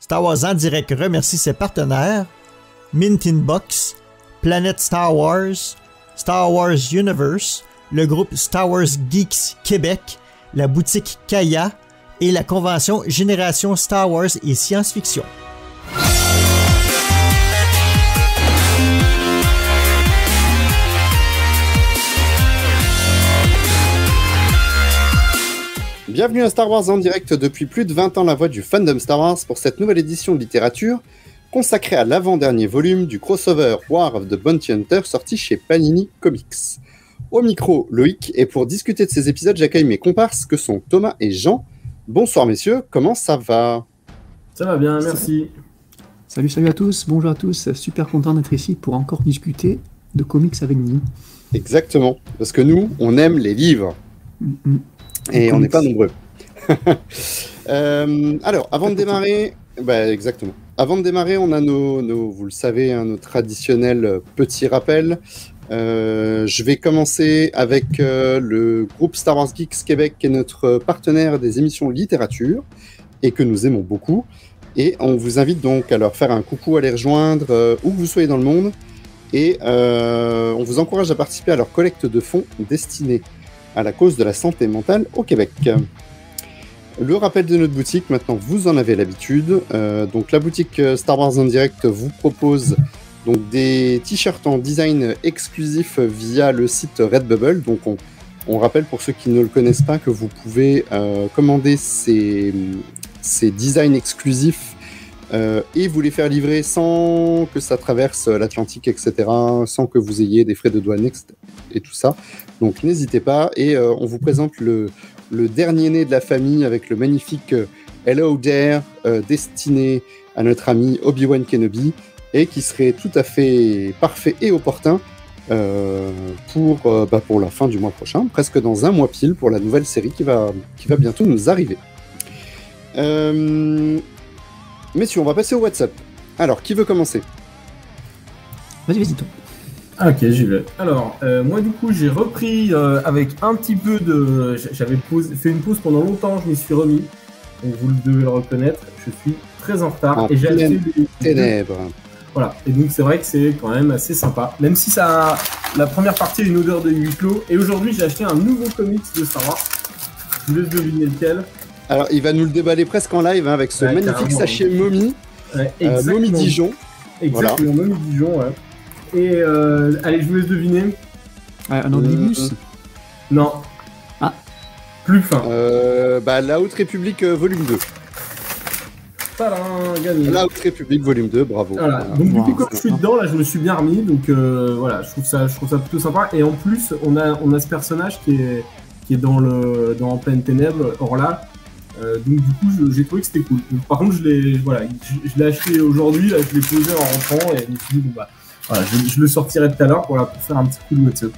Star Wars en direct remercie ses partenaires Mint Inbox, Planète Star Wars Universe, le groupe Star Wars Geeks Québec, la boutique Kaya et la convention Génération Star Wars et Science-Fiction. Bienvenue à Star Wars en direct depuis plus de 20 ans, la voix du fandom Star Wars pour cette nouvelle édition de littérature consacrée à l'avant-dernier volume du crossover War of the Bounty Hunter sorti chez Panini Comics. Au micro, Loïc, et pour discuter de ces épisodes, j'accueille mes comparses que sont Thomas et Jean. Bonsoir messieurs, comment ça va? Ça va bien, merci. Salut à tous, bonjour à tous, super content d'être ici pour encore discuter de comics avec vous. Exactement, parce que nous, on aime les livres. Et on n'est pas nombreux. Alors, avant de démarrer, exactement. Avant de démarrer, on a vous le savez, nos traditionnels petits rappels. Je vais commencer avec le groupe Star Wars Geeks Québec, qui est notre partenaire des émissions littérature et que nous aimons beaucoup. Et on vous invite donc à leur faire un coucou, à les rejoindre où que vous soyez dans le monde. Et on vous encourage à participer à leur collecte de fonds destinée à la cause de la santé mentale au Québec. Le rappel de notre boutique, maintenant vous en avez l'habitude. Donc la boutique Star Wars en direct vous propose donc des t-shirts en design exclusif via le site Redbubble. Donc on rappelle pour ceux qui ne le connaissent pas que vous pouvez commander ces designs exclusifs et vous les faire livrer sans que ça traverse l'Atlantique, etc., sans que vous ayez des frais de douane et tout ça. Donc n'hésitez pas, et on vous présente le dernier né de la famille avec le magnifique Hello There destiné à notre ami Obi-Wan Kenobi, et qui serait tout à fait parfait et opportun pour la fin du mois prochain, presque dans un mois pile, pour la nouvelle série qui va bientôt nous arriver. Messieurs, on va passer au WhatsApp. Alors, qui veut commencer? Vas-y, toi. Ok, j'y vais. Alors, moi du coup, j'ai repris avec un petit peu de... J'avais fait une pause pendant longtemps, je m'y suis remis. Donc vous devez le reconnaître, je suis très en retard. Et j'ai acheté des ténèbres. Voilà, et donc c'est vrai que c'est quand même assez sympa. Même si la première partie a une odeur de huis clos. Et aujourd'hui, j'ai acheté un nouveau comics de Star Wars. Je vous laisse deviner lequel. Alors, il va nous le déballer presque en live avec ce magnifique sachet Momie. Momie Dijon. Exactement, voilà. Momie Dijon, ouais. Et allez, je vous laisse deviner. Un omnibus Non. Ah. Plus fin. La Haute République volume 2. Tadam, gagné. La Haute République volume 2, bravo. Voilà. Donc du coup, comme je suis dedans, là, je me suis bien remis. Donc voilà, je trouve ça plutôt sympa. Et en plus, on a ce personnage qui est dans Pleine Ténèbres, Orla. Donc du coup, j'ai trouvé que c'était cool. Donc, par contre, je l'ai acheté aujourd'hui. Là, je l'ai posé en rentrant et je me suis dit voilà, je le sortirai tout à l'heure pour faire un petit coup de WhatsApp.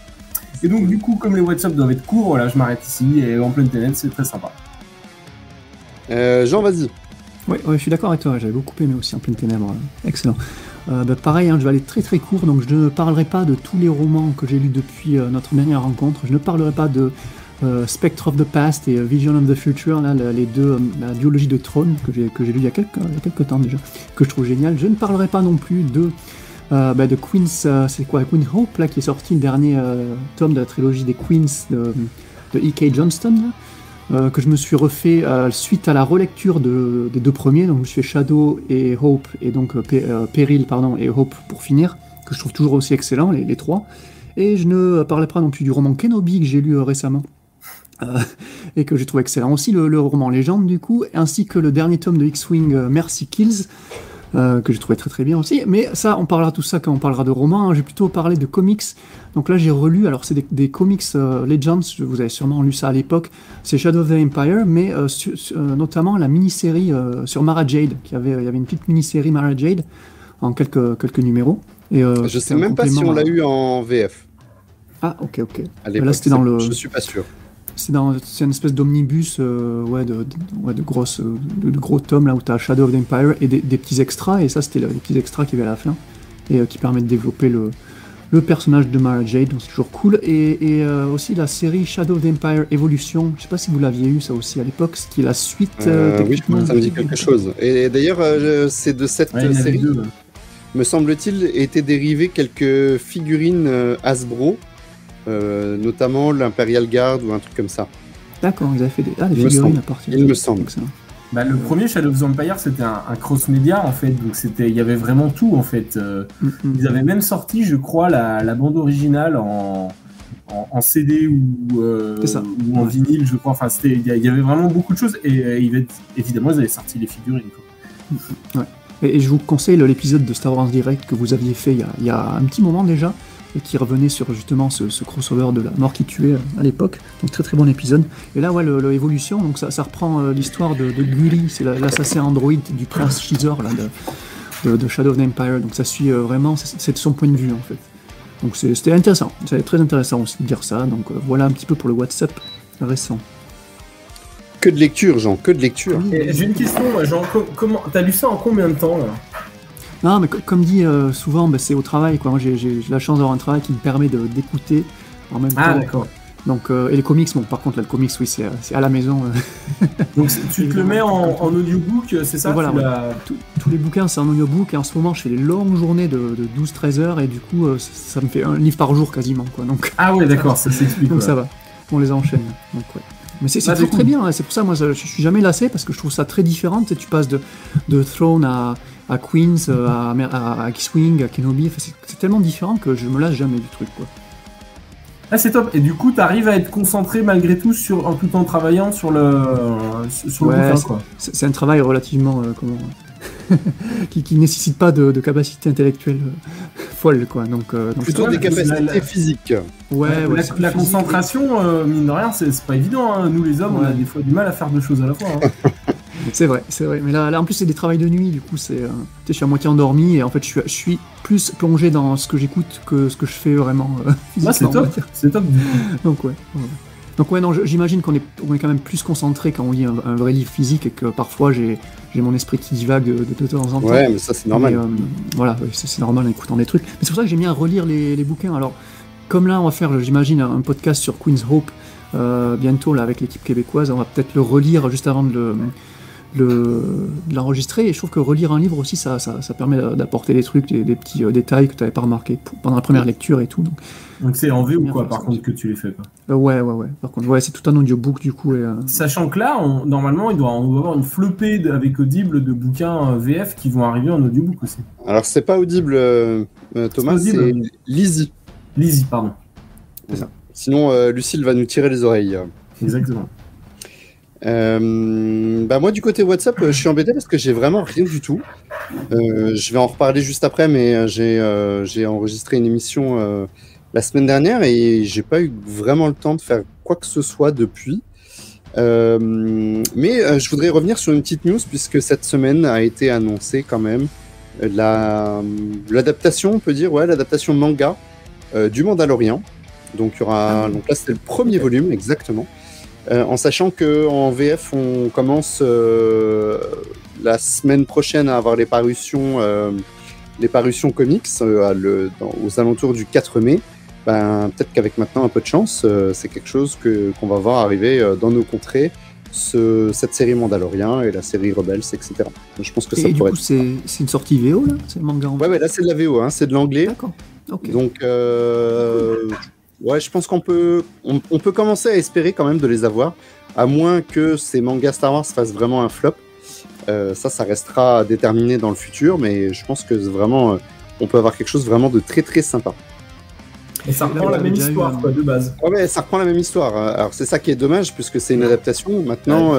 Et donc du coup, comme les WhatsApp doivent être courts, voilà, je m'arrête ici et En Pleine Ténèbres, c'est très sympa. Jean, vas-y. Ouais, je suis d'accord avec toi, j'avais beaucoup aimé aussi En Pleine Ténèbres, excellent. Pareil, je vais aller très très court, donc je ne parlerai pas de tous les romans que j'ai lus depuis notre dernière rencontre, je ne parlerai pas de Spectre of the Past et Vision of the Future, là, les deux, la duologie de Throne que j'ai lu il y a quelques temps déjà, que je trouve génial. Je ne parlerai pas non plus de Queen's, Queen Hope, là, qui est sorti le dernier tome de la trilogie des Queens de E.K. Johnston, là, que je me suis refait suite à la relecture des deux premiers, donc je me suis fait Shadow et Hope, et donc Peril et Hope pour finir, que je trouve toujours aussi excellent, les trois. Et je ne parlerai pas non plus du roman Kenobi que j'ai lu récemment, et que j'ai trouvé excellent aussi, le roman Légende du coup, ainsi que le dernier tome de X-Wing Mercy Kills, que j'ai trouvé très très bien aussi, mais ça, on parlera tout ça quand on parlera de romans, hein. J'ai plutôt parlé de comics, donc là j'ai relu, alors c'est des comics Legends, vous avez sûrement lu ça à l'époque, c'est Shadow of the Empire, mais notamment la mini-série sur Mara Jade, il y avait une petite mini-série Mara Jade, en quelques numéros. Et, je sais même pas si on l'a eu en VF. Ah, ok. Là, c'était dans le... Je suis pas sûr. C'est une espèce d'omnibus de gros tomes là où tu as Shadow of the Empire et des petits extras, et ça c'était les petits extras qu'il y avait à la fin et qui permettent de développer le personnage de Mara Jade, donc c'est toujours cool, et aussi la série Shadow of the Empire Evolution. Je sais pas si vous l'aviez eu ça aussi à l'époque, ce qui est la suite. Oui, ça me dit quelque chose. Et d'ailleurs, c'est de cette série, me semble-t-il, étaient dérivées quelques figurines Hasbro, notamment l'Imperial Guard ou un truc comme ça. D'accord, ils avaient fait des figurines à partir. Il me semble. Bah, le premier Shadow of the Empire, c'était un cross-média en fait, donc il y avait vraiment tout en fait. Ils avaient même sorti, je crois, la bande originale en CD ou en vinyle, je crois. Enfin, il y avait vraiment beaucoup de choses et évidemment, ils avaient sorti les figurines, quoi. Ouais. Et je vous conseille l'épisode de Star Wars Direct que vous aviez fait il y a un petit moment déjà, et qui revenait sur justement ce crossover de la mort qui tuait à l'époque. Donc très très bon épisode. Et là, ouais, l'évolution, donc ça reprend l'histoire de Gully, c'est l'assassin androïde du prince Shizor là, de Shadow of the Empire. Donc ça suit vraiment, c'est de son point de vue en fait. Donc c'était intéressant, c'était très intéressant aussi de dire ça. Donc voilà un petit peu pour le WhatsApp récent. Que de lecture, Jean, que de lecture. J'ai une question, Jean, t'as lu ça en combien de temps là? Non, mais comme dit souvent, c'est au travail, quoi. Moi, j'ai la chance d'avoir un travail qui me permet d'écouter en même temps. Ah, d'accord. Donc, et les comics, bon, par contre, là, le comics, oui, c'est à la maison. Donc, tu te le mets en audiobook, c'est ça? Voilà, tous les bouquins, c'est en audiobook, et en ce moment, je fais des longues journées de 12-13 heures, et du coup, ça me fait un livre par jour quasiment, quoi. Donc, ah ouais, d'accord, ça s'explique. Donc, ça va. On les enchaîne. Donc, ouais. Mais c'est toujours très bien, hein. C'est pour ça, moi, je suis jamais lassé, parce que je trouve ça très différent. Tu passes de Throne à Queens, à X-Wing, à Kenobi, c'est tellement différent que je me lasse jamais du truc, quoi. Ah, c'est top. Et du coup, t'arrives à être concentré malgré tout tout en travaillant sur le bouquin, quoi. C'est un travail relativement qui nécessite pas de capacité intellectuelle folle, quoi. Donc plutôt des capacités physiques. Ouais, la concentration, mine de rien, c'est pas évident, hein. Nous les hommes, on a des fois du mal à faire deux choses à la fois, hein. C'est vrai. Mais là, en plus, c'est des travails de nuit, du coup, je suis à moitié endormi, et en fait, je suis plus plongé dans ce que j'écoute que ce que je fais vraiment physiquement. C'est top. Donc, ouais. Donc, ouais, non, j'imagine qu'on est quand même plus concentré quand on lit un vrai livre physique, et que parfois, j'ai mon esprit qui divague de temps en temps. Ouais, mais ça, c'est normal. Voilà, c'est normal en écoutant des trucs. Mais c'est pour ça que j'aime bien relire les bouquins. Alors, comme là, on va faire, j'imagine, un podcast sur Queen's Hope bientôt, là, avec l'équipe québécoise. On va peut-être le relire juste avant de l'enregistrer, et je trouve que relire un livre aussi ça permet d'apporter des trucs, des petits détails que tu n'avais pas remarqué pendant la première lecture et tout. Donc c'est en VO quoi, par contre, que tu les fais, quoi. Ouais. Par contre, c'est tout un audiobook du coup. Sachant que là, normalement, on doit avoir une flopée avec Audible de bouquins VF qui vont arriver en audiobook aussi. Alors c'est pas Audible, Thomas, c'est Lizzy. Lizzy, pardon. C'est ça. Sinon, Lucille va nous tirer les oreilles. Exactement. Moi du côté WhatsApp, je suis embêté parce que j'ai vraiment rien du tout. Je vais en reparler juste après, mais j'ai enregistré une émission la semaine dernière et j'ai pas eu vraiment le temps de faire quoi que ce soit depuis. Mais je voudrais revenir sur une petite news puisque cette semaine a été annoncée quand même l'adaptation, on peut dire, l'adaptation manga du Mandalorian. Donc il y aura, donc là c'était le premier volume exactement. En sachant qu'en VF, on commence la semaine prochaine à avoir les parutions comics aux alentours du 4 mai. Peut-être qu'avec maintenant un peu de chance, c'est quelque chose qu'on va voir arriver dans nos contrées, cette série Mandalorian et la série Rebels, etc. Donc, je pense que ça pourrait être... c'est une sortie VO, là? C'est le manga en Ouais, là c'est de la VO, hein, c'est de l'anglais. D'accord. Okay. Donc... je pense qu'on peut commencer à espérer quand même de les avoir, à moins que ces mangas Star Wars fassent vraiment un flop. Ça restera à déterminer dans le futur, mais je pense que vraiment, on peut avoir quelque chose vraiment de très très sympa. Et ça reprend la même histoire, quoi, de base. Ouais, ça reprend la même histoire. Alors c'est ça qui est dommage, puisque c'est une adaptation. Maintenant,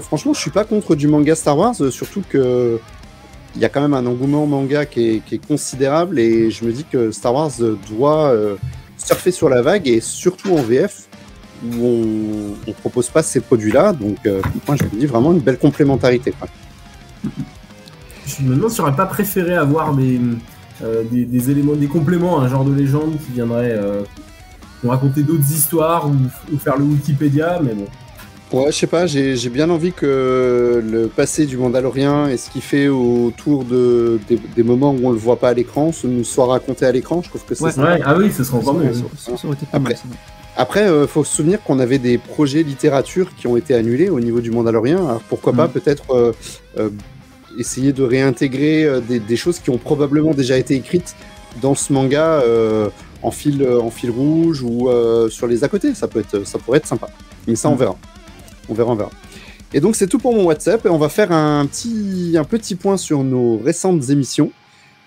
franchement, je suis pas contre du manga Star Wars, surtout que il y a quand même un engouement manga qui est considérable, et je me dis que Star Wars doit surfer sur la vague, et surtout en VF où on propose pas ces produits-là, donc moi je me dis vraiment une belle complémentarité, quoi. Je me demande si j'aurais pas préféré avoir des éléments, des compléments, un genre de légende qui viendrait nous raconter d'autres histoires ou faire le Wikipédia, mais bon. Ouais, je sais pas, j'ai bien envie que le passé du Mandalorien et ce qu'il fait autour des moments où on le voit pas à l'écran nous soit raconté à l'écran. Je trouve que c'est Ouais, ah oui, ce serait encore mieux. Ça aurait été pas mal. Après, faut se souvenir qu'on avait des projets littérature qui ont été annulés au niveau du Mandalorien. Alors pourquoi pas peut-être essayer de réintégrer des choses qui ont probablement déjà été écrites dans ce manga en fil rouge ou sur les à côté. Ça pourrait être sympa. Mais ça, on verra. On verra. Et donc, c'est tout pour mon WhatsApp. Et on va faire un petit point sur nos récentes émissions.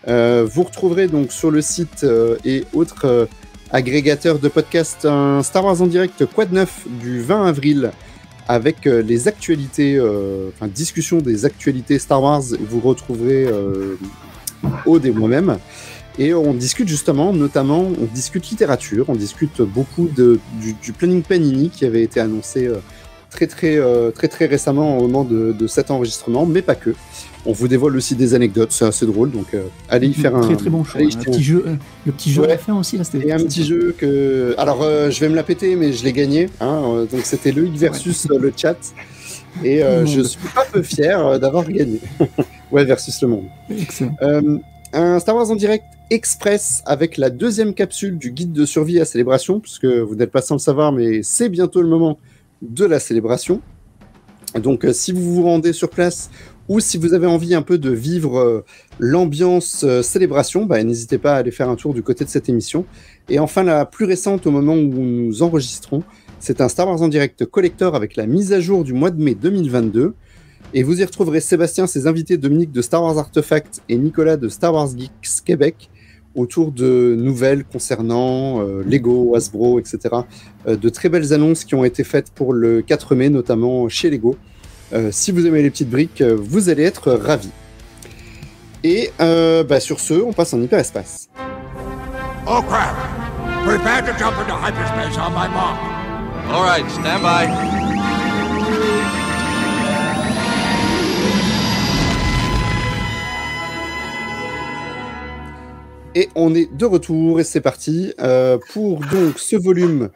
Vous retrouverez donc sur le site et autres agrégateurs de podcasts un Star Wars en direct Quad 9 du 20 avril avec les actualités, discussion des actualités Star Wars. Vous retrouverez Aude et moi-même. Et on discute justement, notamment, on discute littérature, on discute beaucoup du planning Panini qui avait été annoncé très récemment au moment de cet enregistrement, mais pas que. On vous dévoile aussi des anecdotes, c'est assez drôle, donc allez y faire un très bon choix. Le petit jeu à la fin aussi là, c'était. Et un petit jeu que, alors je vais me la péter, mais je l'ai gagné. Donc c'était Loïc versus le chat, et je suis pas peu fier d'avoir gagné. Ouais, versus le monde. Excellent. Un Star Wars en direct express avec la deuxième capsule du guide de survie à Célébration, puisque vous n'êtes pas sans le savoir, mais c'est bientôt le moment de la célébration. Donc si vous vous rendez sur place ou si vous avez envie un peu de vivre l'ambiance célébration, n'hésitez pas à aller faire un tour du côté de cette émission. Et enfin, la plus récente au moment où nous enregistrons, c'est un Star Wars en direct collector avec la mise à jour du mois de mai 2022. Et vous y retrouverez Sébastien, ses invités Dominique de Star Wars Artefact et Nicolas de Star Wars Geeks Québec autour de nouvelles concernant Lego, Hasbro, etc. De très belles annonces qui ont été faites pour le 4 mai, notamment chez Lego. Si vous aimez les petites briques, vous allez être ravis. Et sur ce, on passe en hyperespace. Oh crap! Prepare to jump into hyperspace on my mark. All right, stand by. Et on est de retour et c'est parti pour donc ce volume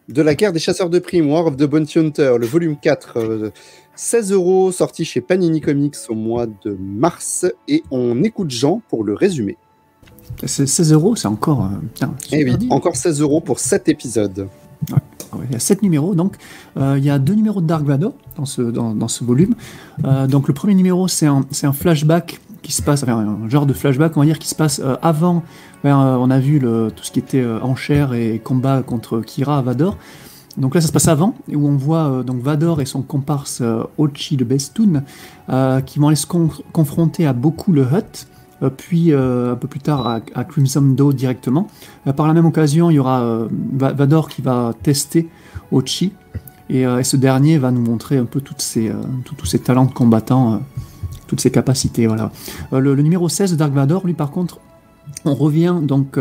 de la guerre des chasseurs de primes, War of the Bounty Hunter, le volume 4, 16 €, sorti chez Panini Comics au mois de mars. Et on écoute Jean pour le résumé. C'est 16 €, c'est encore... Eh oui, encore 16 € pour 7 épisodes. Ouais, il y a 7 numéros, donc il y a 2 numéros de Dark Vador dans ce volume. Donc le premier numéro, c'est un flashback qui se passe, un genre de flashback, on va dire, qui se passe avant. On a vu tout ce qui était enchères et combat contre Kira à Vador. Donc là, ça se passe avant, où on voit donc Vador et son comparse Ochi de Bestoun qui vont aller se confronter à Boku le Hutt, puis un peu plus tard à Crimson Dawn directement. Par la même occasion, il y aura Vador qui va tester Ochi, et ce dernier va nous montrer un peu tous ses talents de combattant, toutes ses capacités. Voilà. Le numéro 16 de Dark Vador, lui par contre, on revient donc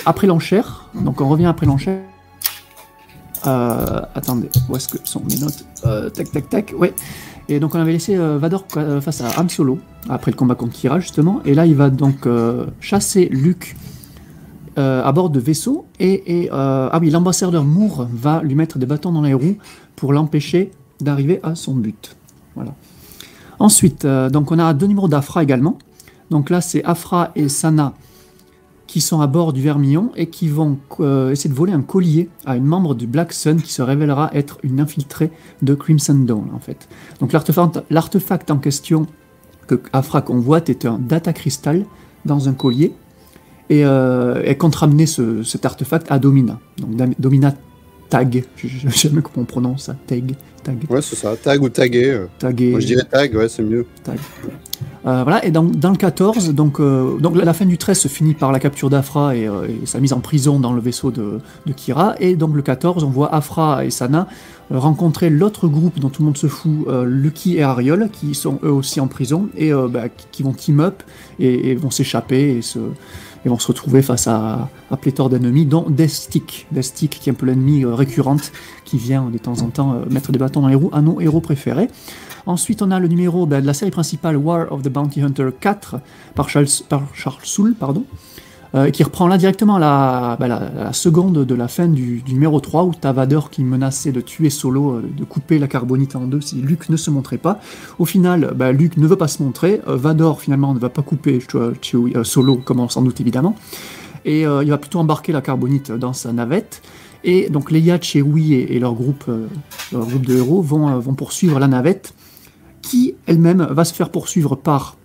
après l'enchère. Donc on revient après l'enchère. Attendez, où est-ce que sont mes notes? Tac, ouais. Et donc on avait laissé Vador face à Han Solo, après le combat contre Kira justement, et là il va donc chasser Luke à bord de vaisseau, et l'ambassadeur Moore va lui mettre des bâtons dans les roues pour l'empêcher d'arriver à son but. Voilà. Ensuite, donc on a 2 numéros d'Afra également. Donc là c'est Afra et Sana qui sont à bord du Vermillon et qui vont essayer de voler un collier à une membre du Black Sun qui se révélera être une infiltrée de Crimson Dawn en fait. Donc l'artefact en question que Afra convoite est un data crystal dans un collier, et elle compte ramener cet artefact à Domina. Donc Domina Tag, je ne sais jamais comment on prononce ça, Tag. Ouais, c'est ça, Tag ou Tagué. Tagué. Moi je dirais Tag, ouais, c'est mieux. Tag. Voilà, et dans le 14, donc la fin du 13 se finit par la capture d'Afra et sa mise en prison dans le vaisseau de Kira, et donc le 14, on voit Afra et Sana rencontrer l'autre groupe dont tout le monde se fout, Lucky et Ariol, qui sont eux aussi en prison, et qui vont team up et vont s'échapper et vont se retrouver face à pléthore d'ennemis, dont Deathstick, qui est un peu l'ennemi récurrente, qui vient de temps en temps mettre des bâtons dans les roues à nos héros préférés. Ensuite, on a le numéro de la série principale War of the Bounty Hunter 4 par Charles Soule, qui reprend là directement la seconde de la fin du numéro 3, où t'as Vador qui menaçait de tuer Solo, de couper la carbonite en deux si Luke ne se montrait pas. Au final, Luke ne veut pas se montrer, Vador finalement ne va pas couper Solo, comme on s'en doute évidemment, et il va plutôt embarquer la carbonite dans sa navette. Et donc Leia, Chewie et leur groupe de héros vont poursuivre la navette, qui elle-même va se faire poursuivre par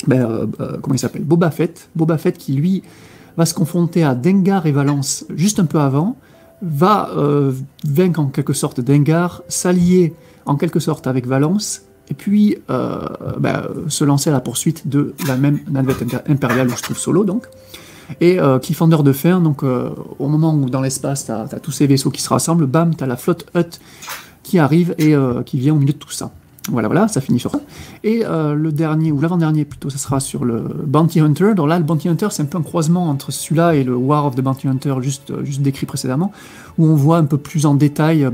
comment il s'appelle, Boba Fett. Boba Fett qui lui va se confronter à Dengar et Valance juste un peu avant, va vaincre en quelque sorte Dengar, s'allier en quelque sorte avec Valance, et puis se lancer à la poursuite de la même navette impériale où se trouve Solo donc. Et Cliffhanger de fin, donc au moment où dans l'espace t'as tous ces vaisseaux qui se rassemblent, bam, t'as la flotte Hutt qui arrive et qui vient au milieu de tout ça. Voilà, ça finit sur ça. Et le dernier, ou l'avant-dernier plutôt, ça sera sur le Bounty Hunter. Donc là, le Bounty Hunter, c'est un peu un croisement entre celui-là et le War of the Bounty Hunter, juste décrit précédemment, où on voit un peu plus en détail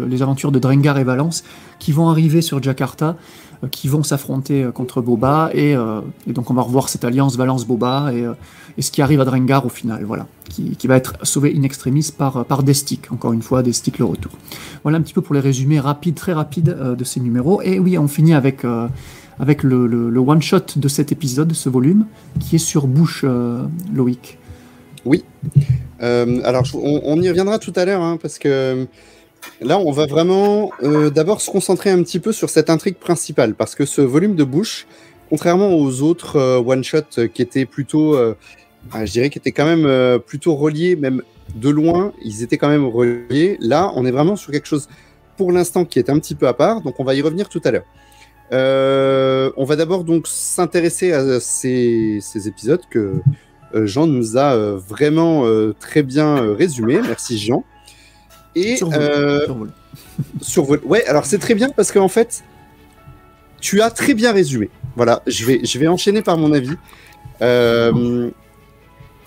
les aventures de Drengar et Valance qui vont arriver sur Jakarta, qui vont s'affronter contre Boba, et donc on va revoir cette alliance Valance-Boba, et ce qui arrive à Drengar au final, voilà, qui va être sauvé in extremis par Destik, encore une fois, Destik le retour. Voilà un petit peu pour les résumés très rapides de ces numéros, et oui, on finit avec le one-shot de cet épisode, de ce volume, qui est sur Bouche, Loïc. Oui, alors on y reviendra tout à l'heure, parce que là, on va vraiment d'abord se concentrer un petit peu sur cette intrigue principale, parce que ce volume de Bouche, contrairement aux autres one-shots qui étaient plutôt, je dirais, qui étaient quand même plutôt reliés, même de loin, ils étaient quand même reliés. Là, on est vraiment sur quelque chose, pour l'instant, qui est un petit peu à part, donc on va y revenir tout à l'heure. On va d'abord donc s'intéresser à ces épisodes que Jean nous a vraiment très bien résumés. Merci Jean. Et survol. Ouais, alors c'est très bien parce qu'en fait, tu as très bien résumé. Voilà, je vais enchaîner par mon avis.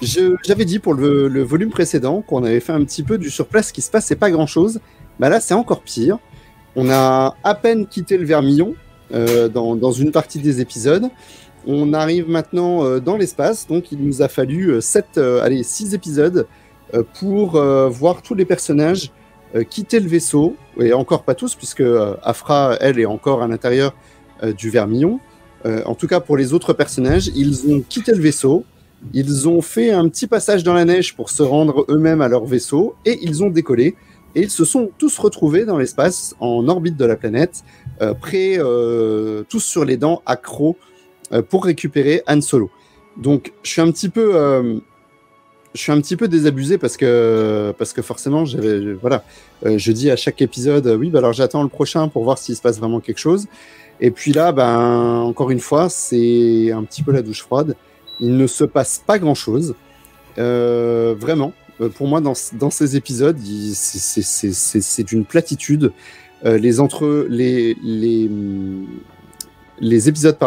J'avais dit pour le volume précédent qu'on avait fait un petit peu du surplace, qui se passait pas grand-chose. Bah là, c'est encore pire. On a à peine quitté le Vermillon dans une partie des épisodes. On arrive maintenant dans l'espace, donc il nous a fallu 6 épisodes pour voir tous les personnages quitter le vaisseau, et encore pas tous, puisque Aphra, elle, est encore à l'intérieur du Vermillon. En tout cas, pour les autres personnages, ils ont quitté le vaisseau, ils ont fait un petit passage dans la neige pour se rendre eux-mêmes à leur vaisseau, et ils ont décollé, et ils se sont tous retrouvés dans l'espace, en orbite de la planète, prêts, tous sur les dents, accros, pour récupérer Han Solo. Donc, je suis un petit peu désabusé parce que forcément, je dis à chaque épisode, oui, alors j'attends le prochain pour voir s'il se passe vraiment quelque chose. Et puis là, encore une fois, c'est un petit peu la douche froide. Il ne se passe pas grand-chose. Vraiment, pour moi, dans ces épisodes, c'est d'une platitude. Les épisodes,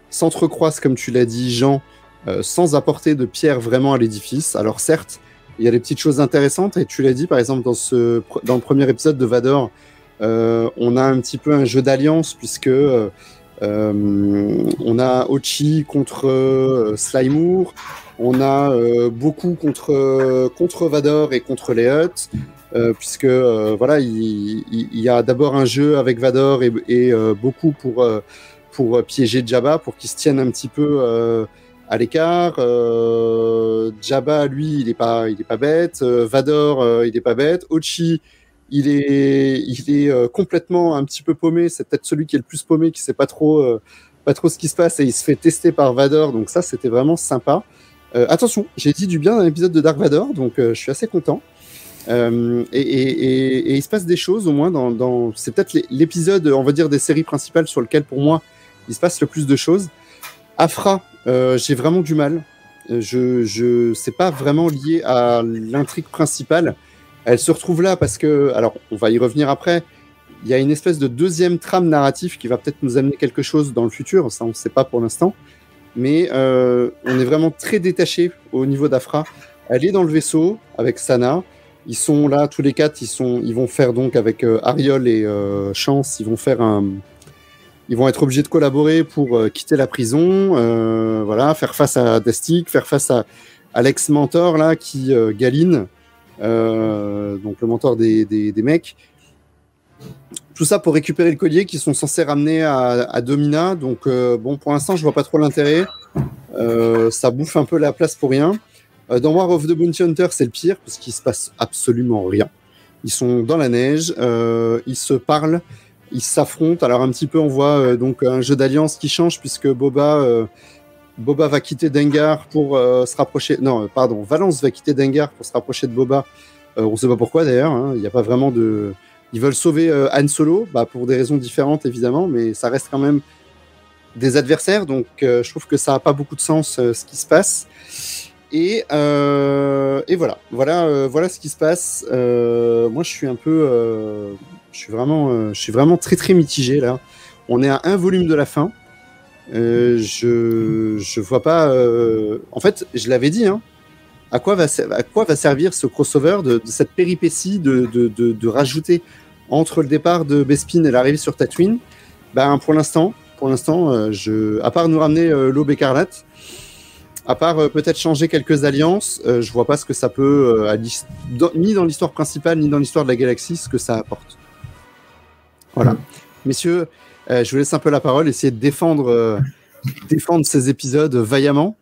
s'entrecroisent, comme tu l'as dit, Jean, sans apporter de pierre vraiment à l'édifice. Alors certes, il y a des petites choses intéressantes, et tu l'as dit, par exemple, dans le premier épisode de Vador, on a un petit peu un jeu d'alliance, puisque on a Ochi contre Sly Moore, on a beaucoup contre Vador et contre les Hutt, puisque voilà, il y a d'abord un jeu avec Vador et beaucoup pour piéger Jabba, pour qu'il se tienne un petit peu à l'écart. Jabba, lui, il est pas bête. Vador, il est pas bête. Ochi, il est complètement un petit peu paumé. C'est peut-être celui qui est le plus paumé, qui sait pas trop ce qui se passe, et il se fait tester par Vador. Donc ça, c'était vraiment sympa. Attention, j'ai dit du bien dans l'épisode de Dark Vador, donc je suis assez content. Et il se passe des choses, au moins dans c'est peut-être l'épisode, on va dire, des séries principales sur lequel, pour moi, il se passe le plus de choses. Aphra, j'ai vraiment du mal. C'est pas vraiment lié à l'intrigue principale. Elle se retrouve là parce que, alors on va y revenir après, il y a une espèce de deuxième trame narrative qui va peut-être nous amener quelque chose dans le futur, ça on ne sait pas pour l'instant, mais on est vraiment très détaché au niveau d'Aphra. Elle est dans le vaisseau avec Sana, ils sont là tous les quatre, ils vont faire donc avec Ariol et Chance, ils vont faire ils vont être obligés de collaborer pour quitter la prison, voilà, faire face à Destic, faire face à l'ex-mentor là, qui Galine, donc le mentor des mecs. Tout ça pour récupérer le collier qu'ils sont censés ramener à Domina. Donc bon, pour l'instant, je vois pas trop l'intérêt. Ça bouffe un peu la place pour rien. Dans War of the Bounty Hunter, c'est le pire parce qu'il se passe absolument rien. Ils sont dans la neige, ils se parlent, ils s'affrontent. Alors un petit peu, on voit donc un jeu d'alliance qui change puisque Boba va quitter Dengar pour se rapprocher. Non, pardon, Valance va quitter Dengar pour se rapprocher de Boba. On sait pas pourquoi d'ailleurs. Hein. Il n'y a pas vraiment de. Ils veulent sauver Han Solo, pour des raisons différentes évidemment, mais ça reste quand même des adversaires. Donc je trouve que ça a pas beaucoup de sens ce qui se passe. Et voilà ce qui se passe. Moi, je suis un peu, je suis vraiment très très mitigé là. On est à un volume de la fin. Je vois pas. En fait, je l'avais dit. Hein, à quoi va servir ce crossover de cette péripétie de rajouter entre le départ de Bespin et l'arrivée sur Tatooine. Pour l'instant, à part nous ramener l'Aube écarlate. À part peut-être changer quelques alliances, je vois pas ce que ça peut, ni dans l'histoire principale, ni dans l'histoire de la galaxie, ce que ça apporte. Voilà. Messieurs, je vous laisse un peu la parole, essayez de défendre ces épisodes vaillamment.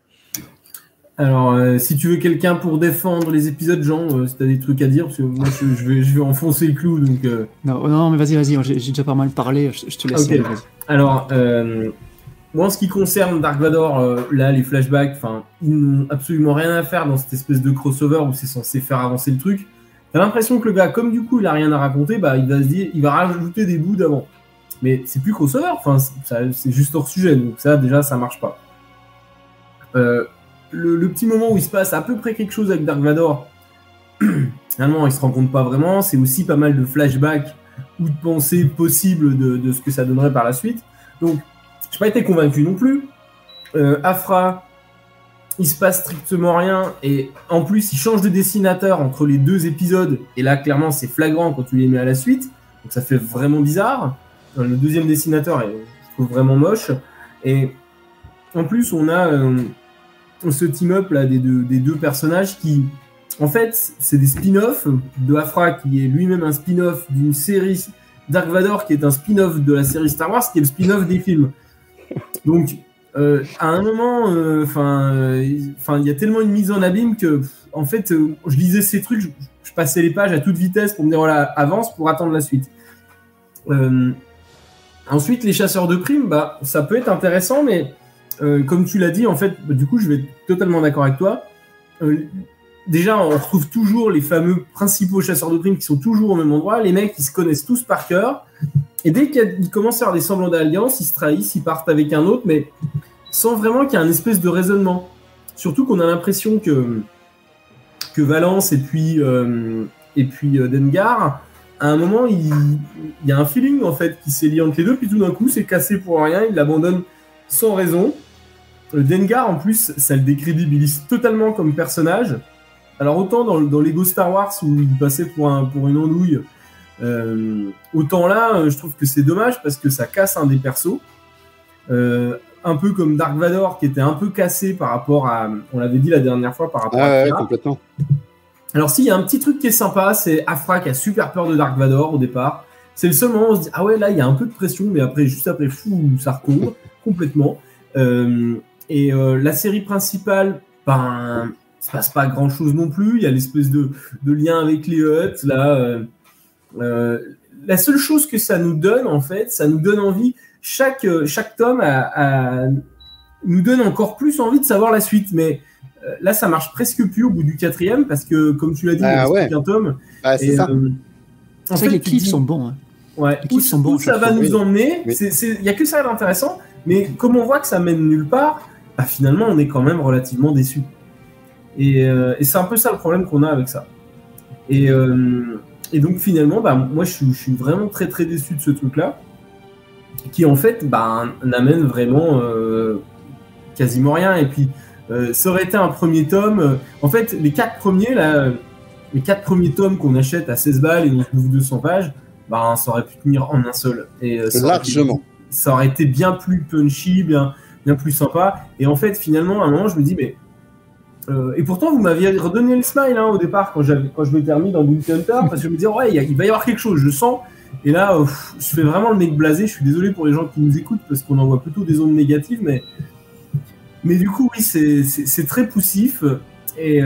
Alors, si tu veux quelqu'un pour défendre les épisodes, Jean, si t'as des trucs à dire, parce que moi je vais enfoncer le clou, donc... Non, mais vas-y, j'ai déjà pas mal parlé, je te laisse. Okay. Alors, moi, en ce qui concerne Dark Vador, là, les flashbacks, ils n'ont absolument rien à faire dans cette espèce de crossover où c'est censé faire avancer le truc. T'as l'impression que le gars, comme du coup, il a rien à raconter, il va se dire, il va rajouter des bouts d'avant. Mais c'est plus crossover, c'est juste hors sujet, donc ça, déjà, ça marche pas. Le petit moment où il se passe à peu près quelque chose avec Dark Vador, finalement, il se rend compte pas vraiment. C'est aussi pas mal de flashbacks ou de pensées possibles de ce que ça donnerait par la suite. Donc, j'ai pas été convaincu non plus. Aphra, il se passe strictement rien et en plus il change de dessinateur entre les deux épisodes et là clairement c'est flagrant quand tu les mets à la suite, donc ça fait vraiment bizarre. Le deuxième dessinateur est, je trouve, vraiment moche et en plus on a ce team-up là des deux personnages qui en fait c'est des spin-offs de Aphra qui est lui-même un spin-off d'une série Dark Vador qui est un spin-off de la série Star Wars qui est le spin-off des films. Donc, à un moment, il y a tellement une mise en abîme que, en fait, je lisais ces trucs, je passais les pages à toute vitesse pour me dire, voilà, avance pour attendre la suite. Ensuite, les chasseurs de primes, ça peut être intéressant, mais comme tu l'as dit, en fait, du coup, je vais être totalement d'accord avec toi. Déjà, on retrouve toujours les fameux principaux chasseurs de primes qui sont toujours au même endroit. Les mecs, ils se connaissent tous par cœur. Et dès qu'ils commencent à avoir des semblants d'alliance, ils se trahissent, ils partent avec un autre, mais sans vraiment qu'il y ait un espèce de raisonnement. Surtout qu'on a l'impression que Valance et puis Dengar, à un moment, il y a un feeling en fait qui s'est lié entre les deux, puis tout d'un coup, c'est cassé pour rien, il l'abandonne sans raison. Dengar, en plus, ça le décrédibilise totalement comme personnage. Alors autant dans Lego Star Wars où il passait pour une andouille, autant là, je trouve que c'est dommage parce que ça casse un des persos. Un peu comme Dark Vador qui était un peu cassé par rapport à, on l'avait dit la dernière fois, par rapport à Kira. Complètement. Alors si, il y a un petit truc qui est sympa, c'est Aphra qui a super peur de Dark Vador au départ. C'est le seul moment où on se dit, ah ouais, là il y a un peu de pression, mais après, juste après, ça recouvre complètement. La série principale, ça passe pas grand chose non plus. Il y a l'espèce de lien avec les Hutt là. La seule chose que ça nous donne, en fait, ça nous donne envie. Chaque tome nous donne encore plus envie de savoir la suite. Mais là, ça marche presque plus au bout du 4e parce que, comme tu l'as dit, il y a un tome. C'est ça. En fait, les clips sont bons. Hein. Ouais. Où ça va nous emmener, il y a que ça d'intéressant. Mais comme on voit que ça mène nulle part, finalement, on est quand même relativement déçus. Et c'est un peu ça le problème qu'on a avec ça. Et donc finalement, moi je suis vraiment très très déçu de ce truc-là, qui en fait n'amène vraiment quasiment rien. Et puis ça aurait été un premier tome. En fait, les 4 premiers tomes qu'on achète à 16 balles et on se bouffe 200 pages, ça aurait pu tenir en un seul. Et largement. ça aurait été bien plus punchy, bien plus sympa. Et en fait, finalement, à un moment, je me dis, mais et pourtant, vous m'aviez redonné le smile au départ quand je m'étais remis dans Bounty Hunter, parce que je me disais, ouais, il va y avoir quelque chose, je sens. Et là, je fais vraiment le mec blasé. Je suis désolé pour les gens qui nous écoutent, parce qu'on envoie plutôt des ondes négatives, mais du coup, oui, c'est très poussif. Et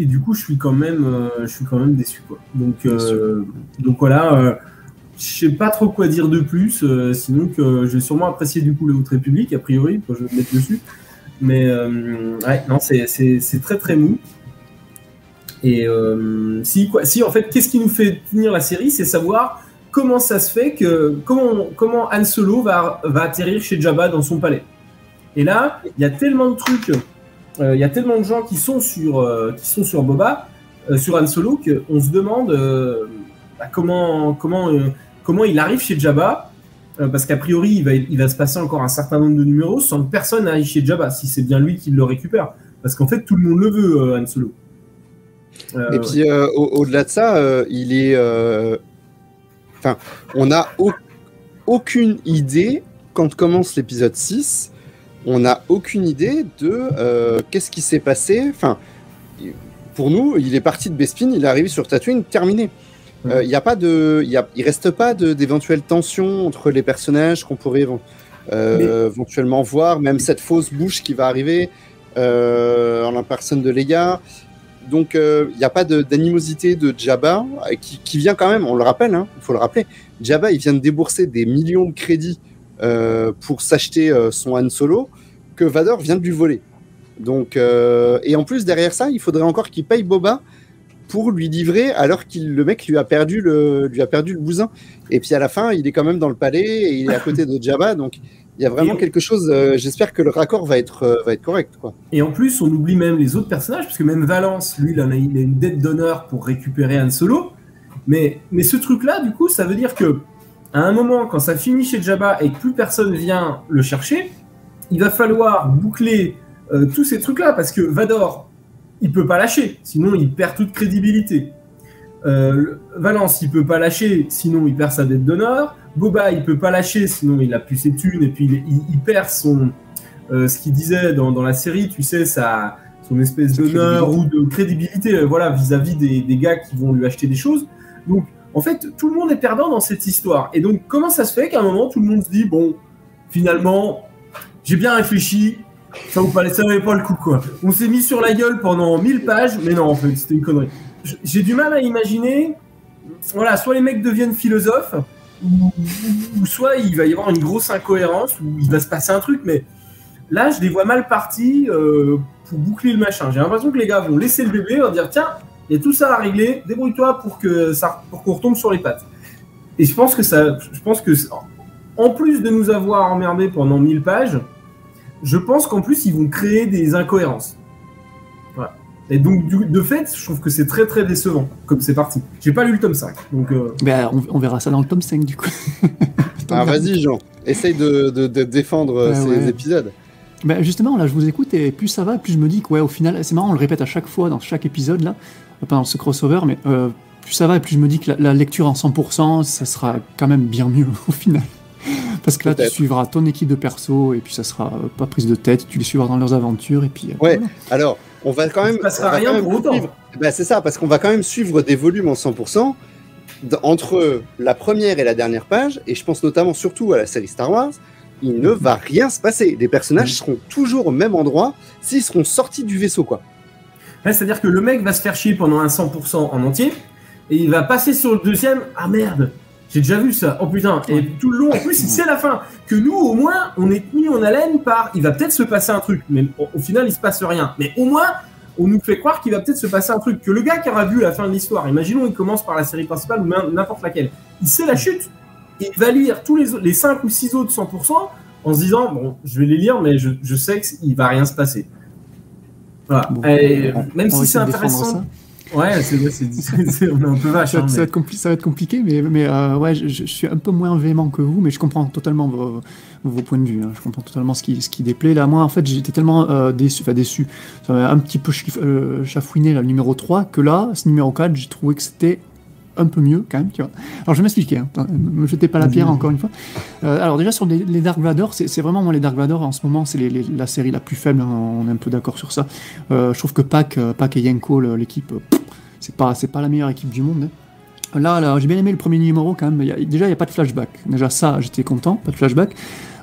du coup, je suis quand même déçu, quoi. Donc voilà, je sais pas trop quoi dire de plus, sinon que j'ai sûrement apprécié du coup le Haute République, a priori, quand je vais me mettre dessus. Mais ouais, non, c'est très très mou. Et si en fait, qu'est-ce qui nous fait tenir la série, c'est savoir comment ça se fait comment Han Solo va atterrir chez Jabba dans son palais. Et là, il y a tellement de trucs, il y a tellement de gens qui sont sur Boba, sur Han Solo, qu'on se demande comment il arrive chez Jabba. Parce qu'a priori, il va se passer encore un certain nombre de numéros sans que personne n'aille chez Jabba, si c'est bien lui qui le récupère. Parce qu'en fait, tout le monde le veut, Han Solo. Et puis, au-delà de ça, il est... Enfin, on n'a aucune idée, quand commence l'épisode 6, on n'a aucune idée de qu'est-ce qui s'est passé. Enfin, pour nous, il est parti de Bespin, il est arrivé sur Tatooine, terminé. Il reste pas d'éventuelles tensions entre les personnages qu'on pourrait éventuellement voir, même cette fausse bouche qui va arriver en la personne de Leia. Donc il n'y a pas d'animosité de Jabba qui vient quand même, on le rappelle, il faut le rappeler, Jabba il vient de débourser des millions de crédits pour s'acheter son Han Solo que Vador vient de lui voler. Donc, et en plus derrière ça, il faudrait encore qu'il paye Boba pour lui livrer alors que le mec lui a perdu le bousin. Et puis à la fin, il est quand même dans le palais et il est à côté de Jabba, donc il y a vraiment quelque chose. J'espère que le raccord va être correct, quoi. Et en plus, on oublie même les autres personnages, parce que même Valance, lui, il a une dette d'honneur pour récupérer Han Solo. Mais ce truc-là, du coup, ça veut dire que à un moment, quand ça finit chez Jabba et que plus personne vient le chercher, il va falloir boucler tous ces trucs-là, parce que Vador, il peut pas lâcher, sinon il perd toute crédibilité. Valance, il peut pas lâcher, sinon il perd sa dette d'honneur. Boba, il peut pas lâcher, sinon il a plus ses thunes, et puis il perd son ce qu'il disait dans la série, tu sais, son espèce d'honneur ou de crédibilité, voilà, vis-à-vis des gars qui vont lui acheter des choses. Donc, en fait, tout le monde est perdant dans cette histoire. Et donc, comment ça se fait qu'à un moment, tout le monde se dit, bon, finalement, j'ai bien réfléchi, ça valait pas le coup, quoi. On s'est mis sur la gueule pendant 1000 pages, mais non, en fait, c'était une connerie. J'ai du mal à imaginer, voilà, soit les mecs deviennent philosophes, ou soit il va y avoir une grosse incohérence, ou il va se passer un truc, mais là, je les vois mal partis pour boucler le machin. J'ai l'impression que les gars vont laisser le bébé, vont dire, tiens, il y a tout ça à régler, débrouille-toi pour qu'on retombe sur les pattes. Et je pense que en plus de nous avoir emmerdés pendant 1000 pages, je pense qu'en plus, ils vont créer des incohérences. Voilà. Et donc, de fait, je trouve que c'est très très décevant, comme c'est parti. J'ai pas lu le tome 5. Donc, on verra ça dans le tome 5, du coup. Ah, vas-y, Jean. Essaye de défendre ces épisodes. Ben justement, là, je vous écoute, et plus ça va, plus je me dis que, ouais, au final, c'est marrant, on le répète à chaque fois, dans chaque épisode, là, pendant ce crossover, mais plus ça va, et plus je me dis que la lecture en 100%, ça sera quand même bien mieux, au final. Parce que là, tu suivras ton équipe de perso, et puis ça sera pas prise de tête, tu les suivras dans leurs aventures, et puis... ouais, voilà. Alors, on va quand même... Ça passera rien pour autant. Ben, c'est ça, parce qu'on va quand même suivre des volumes en 100%, entre la première et la dernière page, et je pense notamment surtout à la série Star Wars, il ne va rien se passer. Les personnages seront toujours au même endroit s'ils seront sortis du vaisseau, quoi. Ouais, c'est-à-dire que le mec va se faire chier pendant un 100% en entier, et il va passer sur le deuxième, ah merde, j'ai déjà vu ça, oh putain, et tout le long, en plus, c'est la fin. Que nous, au moins, on est tenu en haleine par, il va peut-être se passer un truc, mais au final, il se passe rien. Mais au moins, on nous fait croire qu'il va peut-être se passer un truc. Que le gars qui aura vu la fin de l'histoire, imaginons, il commence par la série principale ou n'importe laquelle, il sait la chute, il va lire tous les 5 ou 6 autres 100% en se disant, bon, je vais les lire, mais je sais qu'il va rien se passer. Voilà. Bon, même si c'est intéressant... Ouais, on est un peu vache. Ça va être compliqué, mais ouais, je suis un peu moins véhément que vous, mais je comprends totalement vos points de vue. Hein. Je comprends totalement ce qui déplaît. Là, moi, en fait, j'étais tellement déçu. Ça m'a un petit peu chafouiné, là, le numéro 3, que là, ce numéro 4, j'ai trouvé que c'était un peu mieux quand même, tu vois. Alors je vais m'expliquer, hein. Ne me jetez pas la pierre encore une fois. Alors déjà sur les Dark Vador, c'est vraiment moi les Dark Vador en ce moment, c'est la série la plus faible, hein, on est un peu d'accord sur ça. Je trouve que Pac et Yenko, l'équipe, c'est pas la meilleure équipe du monde. Hein. Là, j'ai bien aimé le premier numéro quand même. Déjà, il n'y a pas de flashback. Déjà, ça, j'étais content, pas de flashback.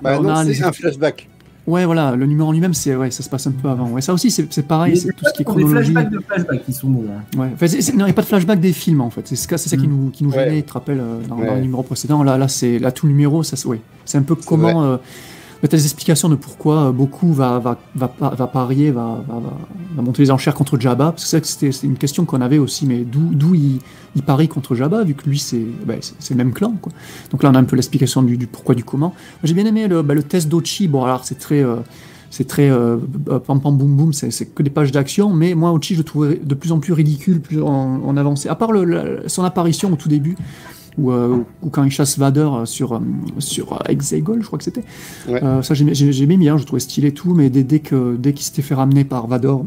Bah non, c'est un flashback. Ouais, voilà, le numéro en lui-même, ça se passe un peu avant. Ouais, ça aussi, c'est pareil, c'est tout ce qui est chronologie. Des flashbacks qui sont bons. Hein. Ouais. Enfin, non, il n'y a pas de flashback des films, en fait. C'est ça qui nous gênait, tu te rappelles, dans le numéro précédent. Là, tout le numéro, c'est un peu comment... T'as des explications de pourquoi beaucoup va parier, va monter les enchères contre Jabba, parce que c'est vrai que c'était une question qu'on avait aussi, mais d'où il parie contre Jabba, vu que lui c'est le même clan, quoi. Donc là on a un peu l'explication du pourquoi, du comment. J'ai bien aimé le test d'Ochi. Bon, alors c'est très pam pam boum boum, c'est que des pages d'action, mais moi Ochi je le trouvais de plus en plus ridicule, plus en avancé, à part son apparition au tout début, ou quand il chasse Vader sur Exegol, je crois que c'était. Ouais. Ça j'ai bien, je trouvais stylé tout, mais dès qu'il s'était fait ramener par Vador,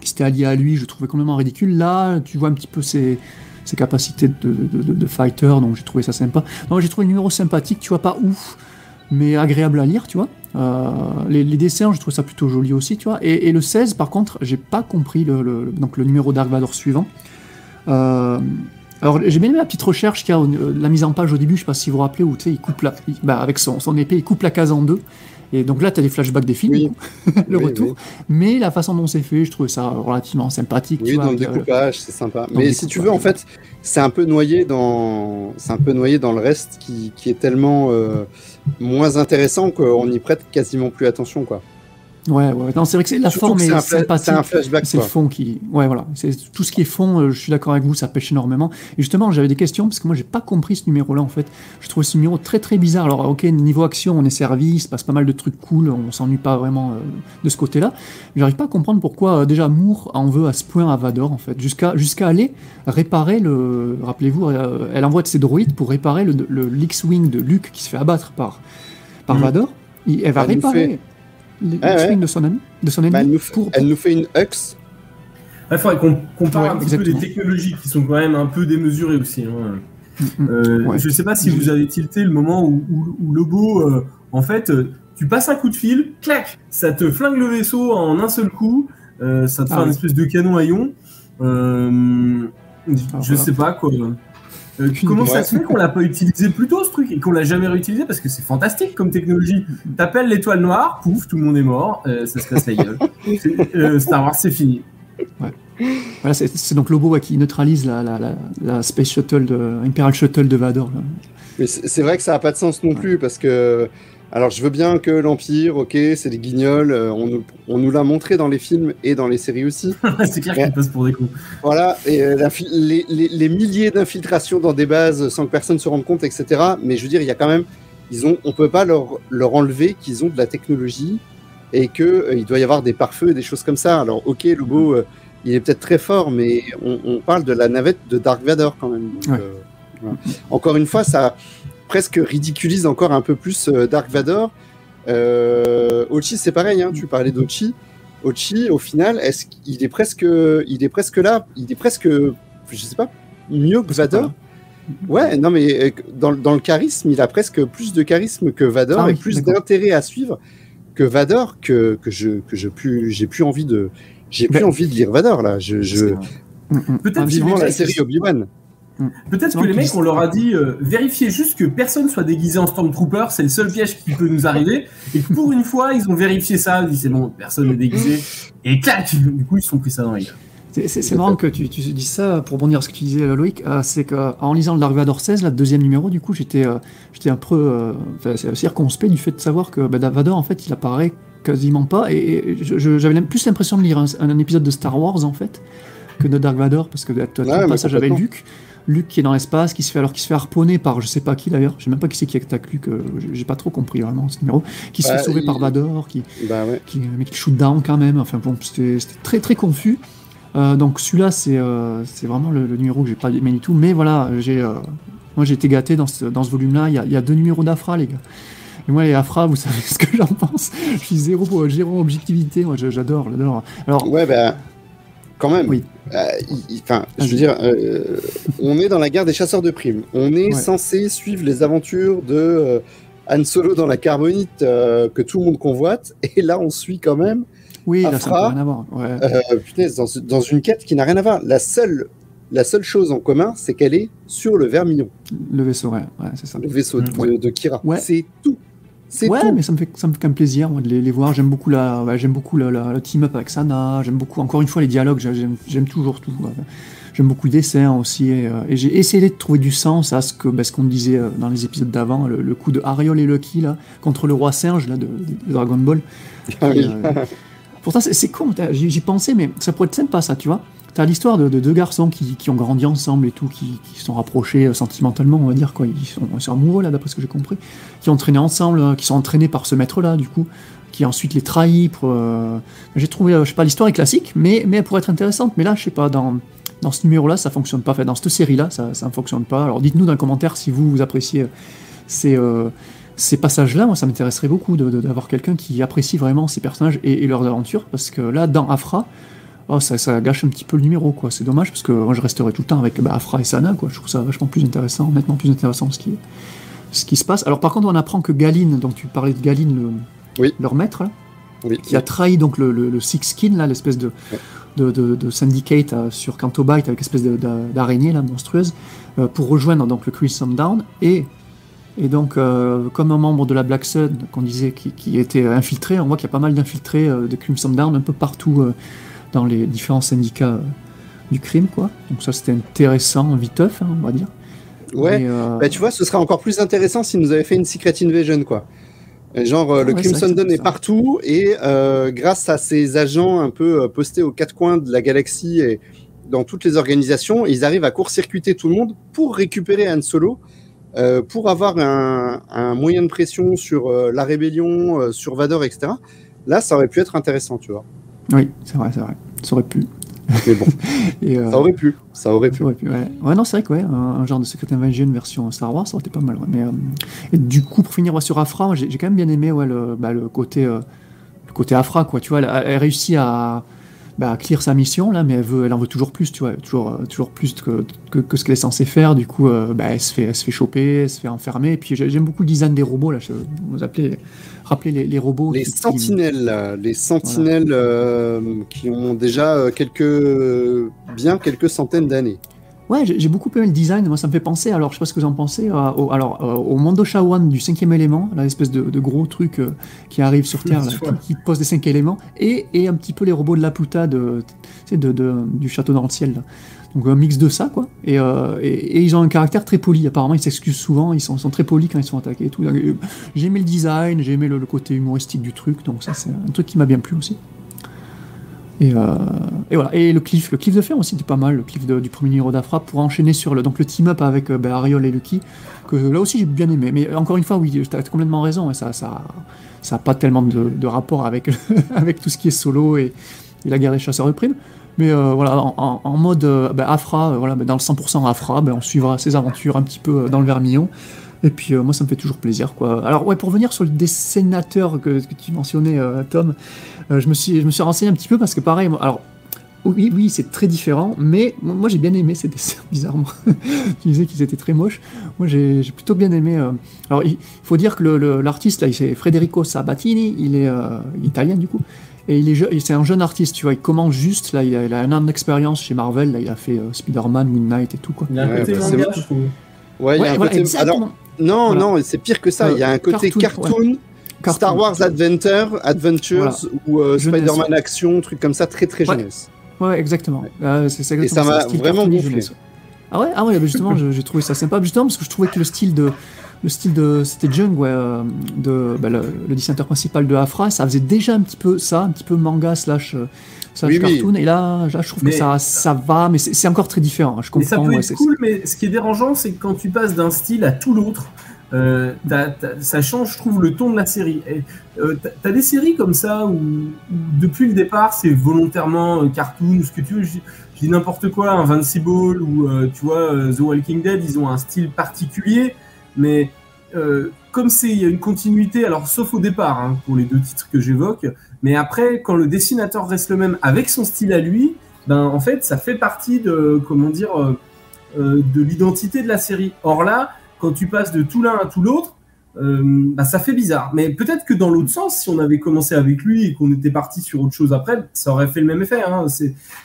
qui s'était allié à lui, je trouvais complètement ridicule. Là, tu vois un petit peu ses capacités de fighter, donc j'ai trouvé ça sympa. Donc j'ai trouvé le numéro sympathique, tu vois, pas ouf, mais agréable à lire, tu vois. Les dessins, je trouve ça plutôt joli aussi, tu vois. Et le 16, par contre, j'ai pas compris donc le numéro Dark Vador suivant. Alors j'ai bien aimé la petite recherche qu'il y a, la mise en page au début, je sais pas si vous vous rappelez, où tu sais, il coupe avec son épée, il coupe la case en deux. Et donc là, tu as des flashbacks des films, le retour. Oui. Mais la façon dont c'est fait, je trouve ça relativement sympathique. Oui, dans le découpage, c'est sympa. Mais si tu veux, en fait, c'est un peu noyé dans le reste qui est tellement moins intéressant qu'on y prête quasiment plus attention, quoi. Ouais. Non, c'est vrai que la forme est sympathique. C'est un flashback. C'est le fond qui. Ouais, voilà. C'est tout ce qui est fond. Je suis d'accord avec vous, ça pêche énormément. Et justement, j'avais des questions parce que moi, j'ai pas compris ce numéro-là en fait. Je trouve ce numéro très très bizarre. Alors, ok, niveau action, on est servi, il se passe pas mal de trucs cool, on s'ennuie pas vraiment de ce côté-là. J'arrive pas à comprendre pourquoi déjà Moore en veut à ce point à Vador en fait, jusqu'à aller réparer le. Rappelez-vous, elle envoie de ses droïdes pour réparer le l'X-wing de Luke qui se fait abattre par Vador. Elle va réparer. De son ennemi. Elle nous fait une Hux. Il faudrait qu'on parle un petit peu des technologies qui sont quand même un peu démesurées aussi. Hein. Je sais pas si vous avez tilté le moment où Lobo, en fait, tu passes un coup de fil, clac, ça te flingue le vaisseau en un seul coup, ça te fait un espèce de canon à ion. Je sais pas quoi. Comment ça se fait qu'on l'a pas utilisé plus tôt ce truc et qu'on l'a jamais réutilisé, parce que c'est fantastique comme technologie. T'appelles l'étoile noire, pouf, tout le monde est mort, ça se casse la gueule. Star Wars c'est fini. Ouais. Voilà, c'est donc Lobo qui neutralise la Space Shuttle Imperial Shuttle de Vador. Là. Mais c'est vrai que ça a pas de sens non plus, parce que alors je veux bien que l'Empire, ok, c'est des guignols, on nous l'a montré dans les films et dans les séries aussi. C'est clair qu'ils passent pour des cons. Voilà, et les milliers d'infiltrations dans des bases sans que personne se rende compte, etc. Mais je veux dire, il y a quand même, on peut pas leur enlever qu'ils ont de la technologie et qu'il doit y avoir des pare-feux et des choses comme ça. Alors ok, Lobo, il est peut-être très fort, mais on parle de la navette de Dark Vador quand même. Donc, voilà. Encore une fois, ça presque ridiculise encore un peu plus Dark Vador. Ochi, c'est pareil, hein, tu parlais d'Ochi. Ochi, au final, il est presque là, il est presque, je sais pas, mieux que Vador. Ouais, non, mais dans le charisme, il a presque plus de charisme que Vador et plus d'intérêt à suivre que Vador, que j'ai plus envie de lire Vador là. Peut-être vivement la série Obi-Wan. Peut-être que les mecs, on leur a dit vérifiez juste que personne soit déguisé en Stormtrooper, c'est le seul piège qui peut nous arriver. Et que pour une fois, ils ont vérifié ça, ils disent c'est bon, personne n'est déguisé. Et clac, du coup, ils se sont pris ça dans les gars. C'est marrant que tu dis ça, pour rebondir à ce que tu disais, Loïc. C'est qu'en lisant le Dark Vador 16, le deuxième numéro, du coup, j'étais un peu circonspect du fait de savoir que Vador, en fait, il apparaît quasiment pas. Et j'avais plus l'impression de lire un épisode de Star Wars, en fait, que de Dark Vador, parce que tout le passage avec Luke qui est dans l'espace, qui se fait harponner par je sais pas qui d'ailleurs, je sais même pas qui c'est qui attaque Luke, j'ai pas trop compris vraiment ce numéro, qui se fait sauver par Vador, mais qui shoot down quand même, enfin bon, c'était très très confus. Donc celui-là c'est vraiment le numéro que j'ai pas aimé du tout, mais voilà, moi j'ai été gâté dans ce volume-là, il y a 2 numéros d'Afra les gars. Et moi les Afra, vous savez ce que j'en pense, je suis zéro objectivité, moi j'adore. Alors, ouais quand même. Oui. Enfin, je veux dire, on est dans la guerre des chasseurs de primes. On est censé suivre les aventures de Han Solo dans la Carbonite que tout le monde convoite, et là on suit quand même. Oui, Afra, là ça n'a rien à voir. Ouais. Punaise, dans une quête qui n'a rien à voir. La seule chose en commun, c'est qu'elle est sur le Vermillon. Le vaisseau, ouais, c'est ça. Le vaisseau de Kira. Ouais. C'est tout. Ouais, mais ça me fait quand même plaisir moi, de les voir. J'aime beaucoup le team-up avec Sana. J'aime beaucoup, encore une fois, les dialogues. J'aime toujours tout. J'aime beaucoup le dessin aussi. Et j'ai essayé de trouver du sens à ce qu'on disait dans les épisodes d'avant, le coup de Ariol et Lucky là, contre le roi singe là, de Dragon Ball. Pourtant, c'est con, j'y pensais, mais ça pourrait être sympa ça, tu vois. T'as l'histoire de deux garçons qui ont grandi ensemble et tout, qui sont rapprochés sentimentalement, on va dire, quoi. Ils sont amoureux, là, d'après ce que j'ai compris. Qui ont traîné ensemble, qui sont entraînés par ce maître-là, du coup, qui ensuite les trahit. J'ai trouvé, je sais pas, l'histoire est classique, mais elle pourrait être intéressante. Mais là, je sais pas, dans ce numéro-là, ça fonctionne pas. Enfin, dans cette série-là, ça ne fonctionne pas. Alors, dites-nous dans les commentaires si vous appréciez ces passages-là. Moi, ça m'intéresserait beaucoup d'avoir quelqu'un qui apprécie vraiment ces personnages et leurs aventures. Parce que là, dans Afra, ça gâche un petit peu le numéro, quoi. C'est dommage parce que moi je resterai tout le temps avec Afra et Sana, quoi. Je trouve ça vachement plus intéressant, nettement plus intéressant ce qui se passe. Alors par contre, on apprend que Galine, donc tu parlais de Galine, leur maître, là, qui a trahi donc le Six Skin, là, l'espèce de syndicate sur Canto Bight avec l'espèce d'araignée là, monstrueuse, pour rejoindre donc le Crimson Dawn et donc, comme un membre de la Black Sun, qu'on disait, qui était infiltré, on voit qu'il y a pas mal d'infiltrés de Crimson Dawn un peu partout dans les différents syndicats du crime, quoi. Donc ça, c'était intéressant, viteuf, hein, on va dire. Ouais, tu vois, ce serait encore plus intéressant s'ils nous avaient fait une Secret Invasion, quoi. Genre, le Crimson Dawn est partout, et grâce à ces agents un peu postés aux quatre coins de la galaxie et dans toutes les organisations, ils arrivent à court-circuiter tout le monde pour récupérer Han Solo, pour avoir un moyen de pression sur la rébellion, sur Vador, etc. Là, ça aurait pu être intéressant, tu vois. Oui, c'est vrai, ça aurait pu. Mais bon, ça aurait pu. Ouais, non, c'est vrai que un genre de Secret Invasion version Star Wars, ça aurait été pas mal. Ouais. Mais et du coup, pour finir sur Afra, j'ai quand même bien aimé le côté Afra, quoi. Tu vois, elle réussit à clear sa mission là, mais elle en veut toujours plus, tu vois, toujours plus que ce qu'elle est censée faire. Du coup, elle se fait choper, elle se fait enfermer. Et puis j'aime beaucoup le design des robots là. Vous rappelez les robots. Les sentinelles, qui ont déjà quelques centaines d'années. Ouais, j'ai beaucoup aimé le design. Moi, ça me fait penser, alors je sais pas ce que vous en pensez, au Mando Shawan du 5e élément, l'espèce de gros truc qui arrive sur Terre, là, qui pose des 5 éléments, et un petit peu les robots de Laputa du château dans le ciel. Là. Donc un mix de ça, quoi. Et ils ont un caractère très poli. Apparemment, ils s'excusent souvent, ils sont très polis quand ils sont attaqués et tout. Donc, j'ai aimé le design, j'ai aimé le côté humoristique du truc, donc ça, c'est un truc qui m'a bien plu aussi. Et voilà. Et le cliff de fer aussi était pas mal, le cliff du premier numéro d'Afra, pour enchaîner sur le team-up avec Ariol et Lucky, que là aussi j'ai bien aimé. Mais encore une fois, oui, tu as complètement raison, et ça a pas tellement de rapport avec, avec tout ce qui est Solo et la guerre des chasseurs de primes. Mais voilà, en mode Afra, dans le 100% Afra, on suivra ses aventures un petit peu dans le Vermillon. Et puis moi ça me fait toujours plaisir, quoi. Alors ouais, pour revenir sur le dessinateur que tu mentionnais, Tom, je me suis renseigné un petit peu parce que pareil, alors oui c'est très différent, mais moi j'ai bien aimé ces dessins, bizarrement. Tu disais qu'ils étaient très moches, moi j'ai plutôt bien aimé. Alors il faut dire que l'artiste là, c'est Federico Sabatini, il est italien du coup. Et c'est un jeune artiste, tu vois, il commence juste, là, il a un an d'expérience chez Marvel, là, il a fait Spider-Man, Moon Knight et tout, quoi. Il y a un côté manga, je trouve. Ouais, il y a un côté... exactement. Alors, non, c'est pire que ça, il y a un côté cartoon, Star Wars Adventures, ou Spider-Man Action, truc comme ça, très très jeunesse. Ouais, exactement. C'est exactement. Et ça m'a vraiment gonflé. Ah ouais, justement, j'ai trouvé ça sympa, justement, parce que je trouvais que le style de c'était Jung, le dessinateur principal de Afra, ça faisait déjà un petit peu manga slash cartoon, et là je trouve que ça va, mais c'est encore très différent, je comprends. Mais ça peut être cool, mais ce qui est dérangeant, c'est que quand tu passes d'un style à tout l'autre, ça change, je trouve, le ton de la série. T'as des séries comme ça où depuis le départ c'est volontairement cartoon ou ce que tu veux, je dis n'importe quoi, Invincible ou tu vois The Walking Dead, ils ont un style particulier, mais comme il y a une continuité, alors sauf au départ pour les deux titres que j'évoque, mais après quand le dessinateur reste le même avec son style à lui, ben en fait ça fait partie de de l'identité de la série. Or là, quand tu passes de tout l'un à tout l'autre, bah, ça fait bizarre. Mais peut-être que dans l'autre sens, si on avait commencé avec lui et qu'on était parti sur autre chose après, ça aurait fait le même effet. Hein.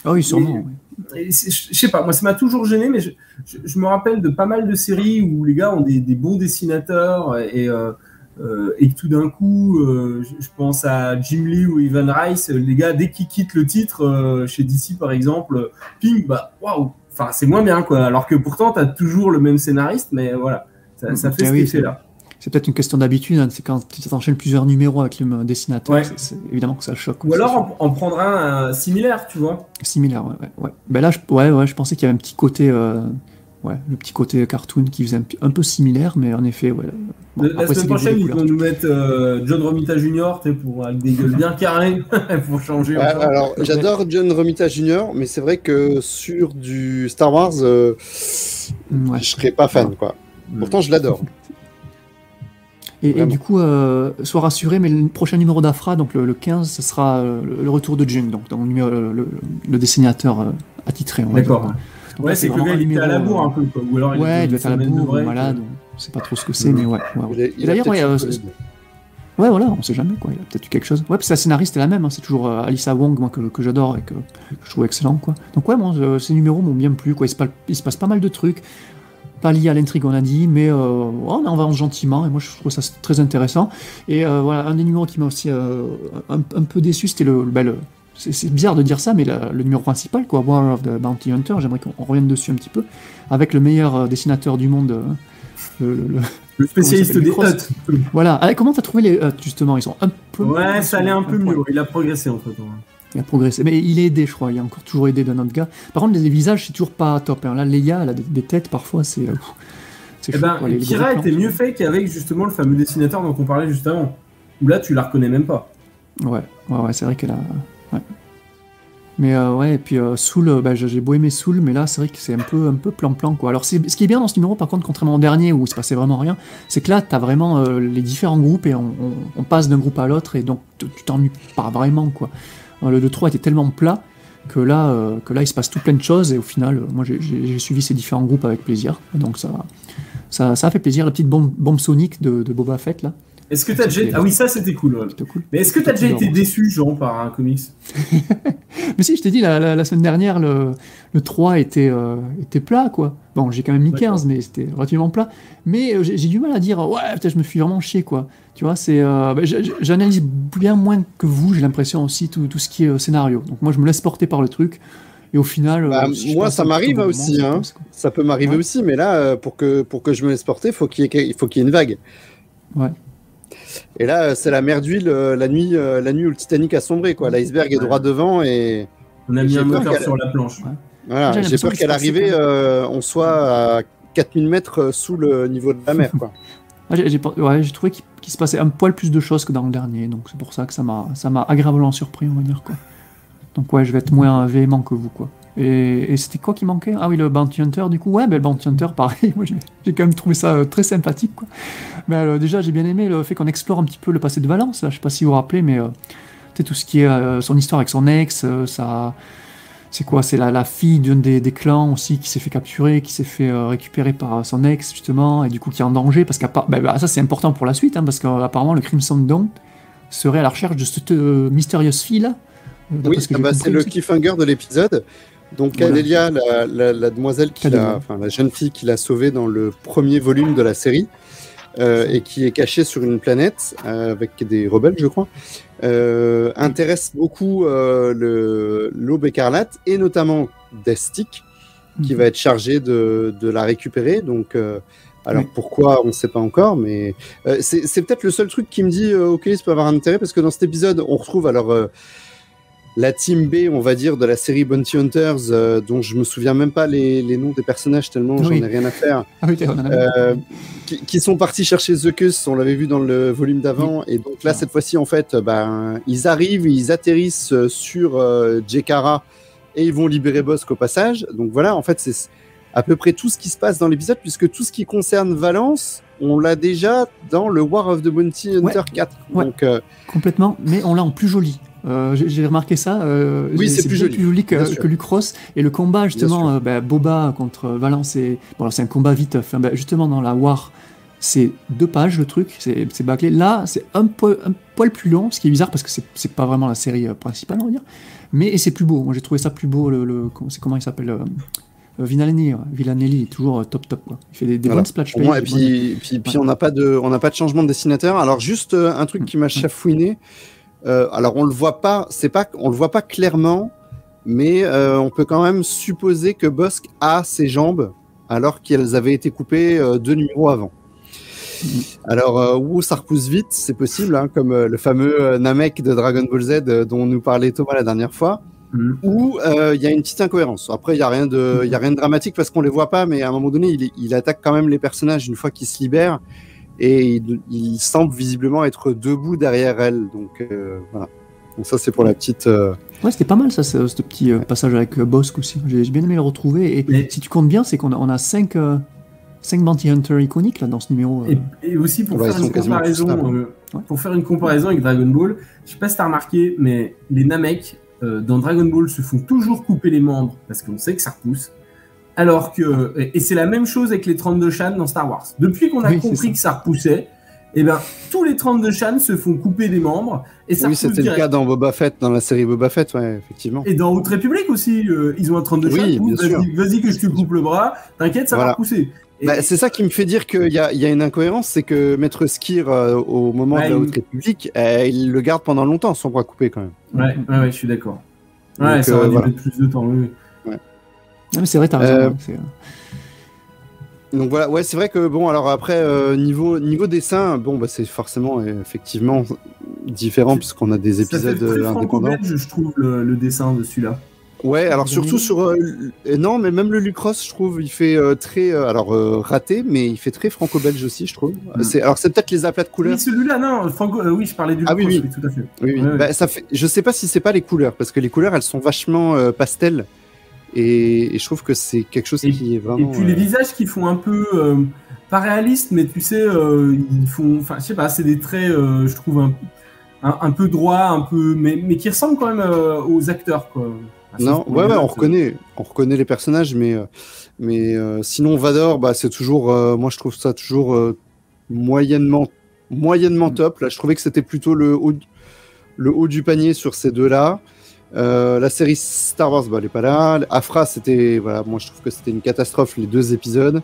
Ah oui, sûrement. Je sais pas, moi ça m'a toujours gêné, mais je me rappelle de pas mal de séries où les gars ont des bons dessinateurs et que tout d'un coup, je pense à Jim Lee ou Evan Rice, les gars, dès qu'ils quittent le titre, chez DC par exemple, ping, bah waouh, enfin c'est moins bien quoi. Alors que pourtant, tu as toujours le même scénariste, mais voilà, ça fait ce effet-là. C'est peut-être une question d'habitude, hein. C'est quand tu t'enchaînes plusieurs numéros avec le dessinateur, ouais. c'est évidemment que ça choque. Ou alors en prendre un similaire, tu vois. Similaire, ouais. Ben là, je pensais qu'il y avait un petit côté, le petit côté cartoon qui faisait un peu similaire, mais en effet, ouais. Bon, la semaine prochaine, ils vont nous mettre John Romita Jr. Avec des gueules bien carrées pour changer. Ouais, alors, j'adore John Romita Jr., mais c'est vrai que sur du Star Wars, je serais pas fan, quoi. Pourtant, je l'adore. Et du coup, sois rassuré, mais le prochain numéro d'Afra, donc le 15, ce sera le retour de Jung, donc le dessinateur attitré. D'accord. Ouais, c'est que le gars, il était à la bourre un peu, quoi. Ou alors il doit être à la bourre, malade, on sait pas trop ce que c'est, mais ouais. Et d'ailleurs, voilà, on sait jamais, quoi. Il a peut-être eu quelque chose. Ouais, parce que la scénariste est la même, hein. C'est toujours Alyssa Wong, moi, que j'adore et que je trouve excellent, quoi. Donc, ouais, moi, ces numéros m'ont bien plu, quoi. Il se passe pas mal de trucs. Pas lié à l'intrigue, on a dit, mais on avance gentiment, et moi je trouve ça très intéressant. Et voilà, un des numéros qui m'a aussi un peu déçu, c'était c'est bizarre de dire ça, mais le numéro principal, quoi, War of the Bounty Hunter. J'aimerais qu'on revienne dessus un petit peu, avec le meilleur dessinateur du monde, le spécialiste des huts. Voilà. Alors, comment t'as trouvé les huts, justement? Ils sont un peu... Ouais, ça allait un peu mieux, il a progressé entre-temps. Il a progressé, mais il est aidé, je crois. Il a encore toujours aidé d'un autre gars. Par contre, les visages, c'est toujours pas top. Hein. Là, Leia, elle a des têtes, parfois, c'est chaud. Kira était mieux fait qu'avec justement le fameux dessinateur dont on parlait juste avant. Où là, tu la reconnais même pas. Ouais, c'est vrai qu'elle a... Ouais. Mais et puis Soul, j'ai beau aimer Soul, mais là, c'est vrai que c'est un peu plan-plan, quoi. Alors, ce qui est bien dans ce numéro, par contre, contrairement au dernier, où il se passait vraiment rien, c'est que là, t'as vraiment les différents groupes, et on passe d'un groupe à l'autre, et donc, tu t'ennuies pas vraiment, quoi. Le 2-3 était tellement plat que là, il se passe tout plein de choses, et au final, moi j'ai suivi ces différents groupes avec plaisir. Donc ça a fait plaisir. La petite bombe sonique de Boba Fett, là. Est-ce que t'as déjà... Ah oui, ça c'était cool. Ouais. Cool. Mais est-ce que t'as déjà été déçu, genre, par un comics? Mais si, je t'ai dit, la semaine dernière, le 3 était plat, quoi. Bon, j'ai quand même mis 15, mais c'était relativement plat. Mais j'ai du mal à dire, ouais, putain, je me suis vraiment chié, quoi. Tu vois, j'analyse bien moins que vous, j'ai l'impression aussi, tout ce qui est scénario. Donc moi, je me laisse porter par le truc. Et au final... moi, ça m'arrive aussi. Hein. Ça peut m'arriver aussi, mais là, pour que je me laisse porter, il faut qu'il y ait une vague. Ouais. Et là, c'est la mer d'huile la nuit où le Titanic a sombré, quoi. L'iceberg est droit devant et... On a mis un moteur sur la planche. Ouais. Voilà, j'ai peur qu'à l'arrivée, on soit à 4000 mètres sous le niveau de la mer, quoi. J'ai trouvé qu'il se passait un poil plus de choses que dans le dernier, donc c'est pour ça que ça m'a agréablement surpris, on va dire, quoi. Donc ouais, je vais être moins véhément que vous, quoi. Et c'était quoi qui manquait? Ah oui, le Bounty Hunter, du coup. Ouais, le Bounty Hunter, pareil, moi j'ai quand même trouvé ça très sympathique, quoi. Mais déjà, j'ai bien aimé le fait qu'on explore un petit peu le passé de Valence, là. Je sais pas si vous vous rappelez, mais tout ce qui est son histoire avec son ex, c'est quoi? C'est la fille d'un des clans aussi qui s'est fait capturer, qui s'est fait récupérer par son ex, justement, et du coup qui est en danger, parce qu'à ça c'est important pour la suite, hein, parce qu'apparemment le Crimson Dawn serait à la recherche de cette mystérieuse fille-là. Oui, c'est le cliffhanger de l'épisode. Donc Cadelia, la demoiselle, la jeune fille qui l'a sauvée dans le premier volume de la série, et qui est cachée sur une planète avec des rebelles, je crois, intéresse beaucoup l'Aube écarlate, et notamment Destic, qui va être chargé de la récupérer. Donc, alors pourquoi, on ne sait pas encore, mais c'est peut-être le seul truc qui me dit ok, ça peut avoir un intérêt, parce que dans cet épisode, on retrouve la team B, on va dire, de la série Bounty Hunters, dont je me souviens même pas les noms des personnages tellement j'en ai rien à faire, qui sont partis chercher Zuckuss, on l'avait vu dans le volume d'avant, et donc là cette fois-ci en fait, ils arrivent, ils atterrissent sur Jekara et ils vont libérer Bossk au passage. Donc voilà, en fait c'est à peu près tout ce qui se passe dans l'épisode, puisque tout ce qui concerne Valence, on l'a déjà dans le War of the Bounty Hunter 4. Ouais, donc, complètement, mais on l'a en plus joli. J'ai remarqué ça. Oui, c'est plus joli que Lucross. Et le combat, justement, Boba contre Valence, c'est un combat vite. Justement, dans la War, c'est 2 pages le truc, c'est bâclé. Là, c'est un poil plus long, ce qui est bizarre parce que c'est pas vraiment la série principale, on va dire. Mais c'est plus beau. Moi, j'ai trouvé ça plus beau. Comment il s'appelle Villanelli est toujours top quoi. Il fait des bonnes splash pages. Et puis on n'a pas de changement de dessinateur. Alors juste un truc qui m'a chafouiné. Alors on le voit pas clairement, mais on peut quand même supposer que Bossk a ses jambes alors qu'elles avaient été coupées 2 numéros avant. Alors où ça repousse vite, c'est possible, hein, comme le fameux Namek de Dragon Ball Z dont nous parlait Thomas la dernière fois. Où il y a une petite incohérence. Après, il y a rien de dramatique parce qu'on les voit pas, mais à un moment donné, il attaque quand même les personnages une fois qu'ils se libèrent et il semble visiblement être debout derrière elle. Donc voilà. Donc ça, c'est pour la petite. Ouais, c'était pas mal ça, ce petit passage avec Bossk aussi. J'ai bien aimé le retrouver. Et si tu comptes bien, c'est qu'on a 5 Bounty Hunter iconiques là dans ce numéro. Et aussi pour faire une comparaison, une comparaison avec Dragon Ball, je sais pas si t'as remarqué, mais les Namek dans Dragon Ball se font toujours couper les membres parce qu'on sait que ça repousse. Alors que, et c'est la même chose avec les 32 Shan dans Star Wars. Depuis qu'on a compris que ça repoussait, et ben tous les 32 Shan se font couper des membres et ça repousse c'était direct. Le cas dans Boba Fett, dans la série Boba Fett, ouais, effectivement. Et dans Haute République aussi, ils ont un 32 Shan. Vas-y que je te coupe le bras, t'inquiète, ça va repousser. C'est ça qui me fait dire qu'il y a une incohérence, c'est que Maître Skir, au moment de la Haute République, il le garde pendant longtemps, son bras coupé quand même. Ouais, je suis d'accord. Ouais, donc, ça aurait dû mettre plus de temps, oui. Ouais. Non, mais c'est vrai, t'as raison. Donc voilà, ouais, c'est vrai que bon, alors après, niveau dessin, bon, c'est forcément, effectivement, différent, puisqu'on a des épisodes indépendants. Je trouve, le dessin de celui-là. Ouais, alors surtout sur non, mais même le Lucross, je trouve, il fait très raté, mais il fait très franco-belge aussi, je trouve. Alors c'est peut-être les aplats de couleurs. Oui, celui-là, non, oui, je parlais du Lucross, oui, tout à fait. Oui. Ouais. Ça fait, je sais pas si c'est pas les couleurs, parce que les couleurs, elles sont vachement pastel, et je trouve que c'est quelque chose qui est vraiment. Et puis les visages qui font un peu pas réalistes, mais tu sais, ils font, enfin, je sais pas, c'est des traits, je trouve un peu droits, un peu, mais qui ressemblent quand même aux acteurs, quoi. Non, on reconnaît les personnages, mais sinon Vador, c'est toujours, moi je trouve ça toujours moyennement top. Là, je trouvais que c'était plutôt le haut du panier sur ces deux-là. La série Star Wars, elle est pas là. Afra, c'était, voilà, moi je trouve que c'était une catastrophe les 2 épisodes.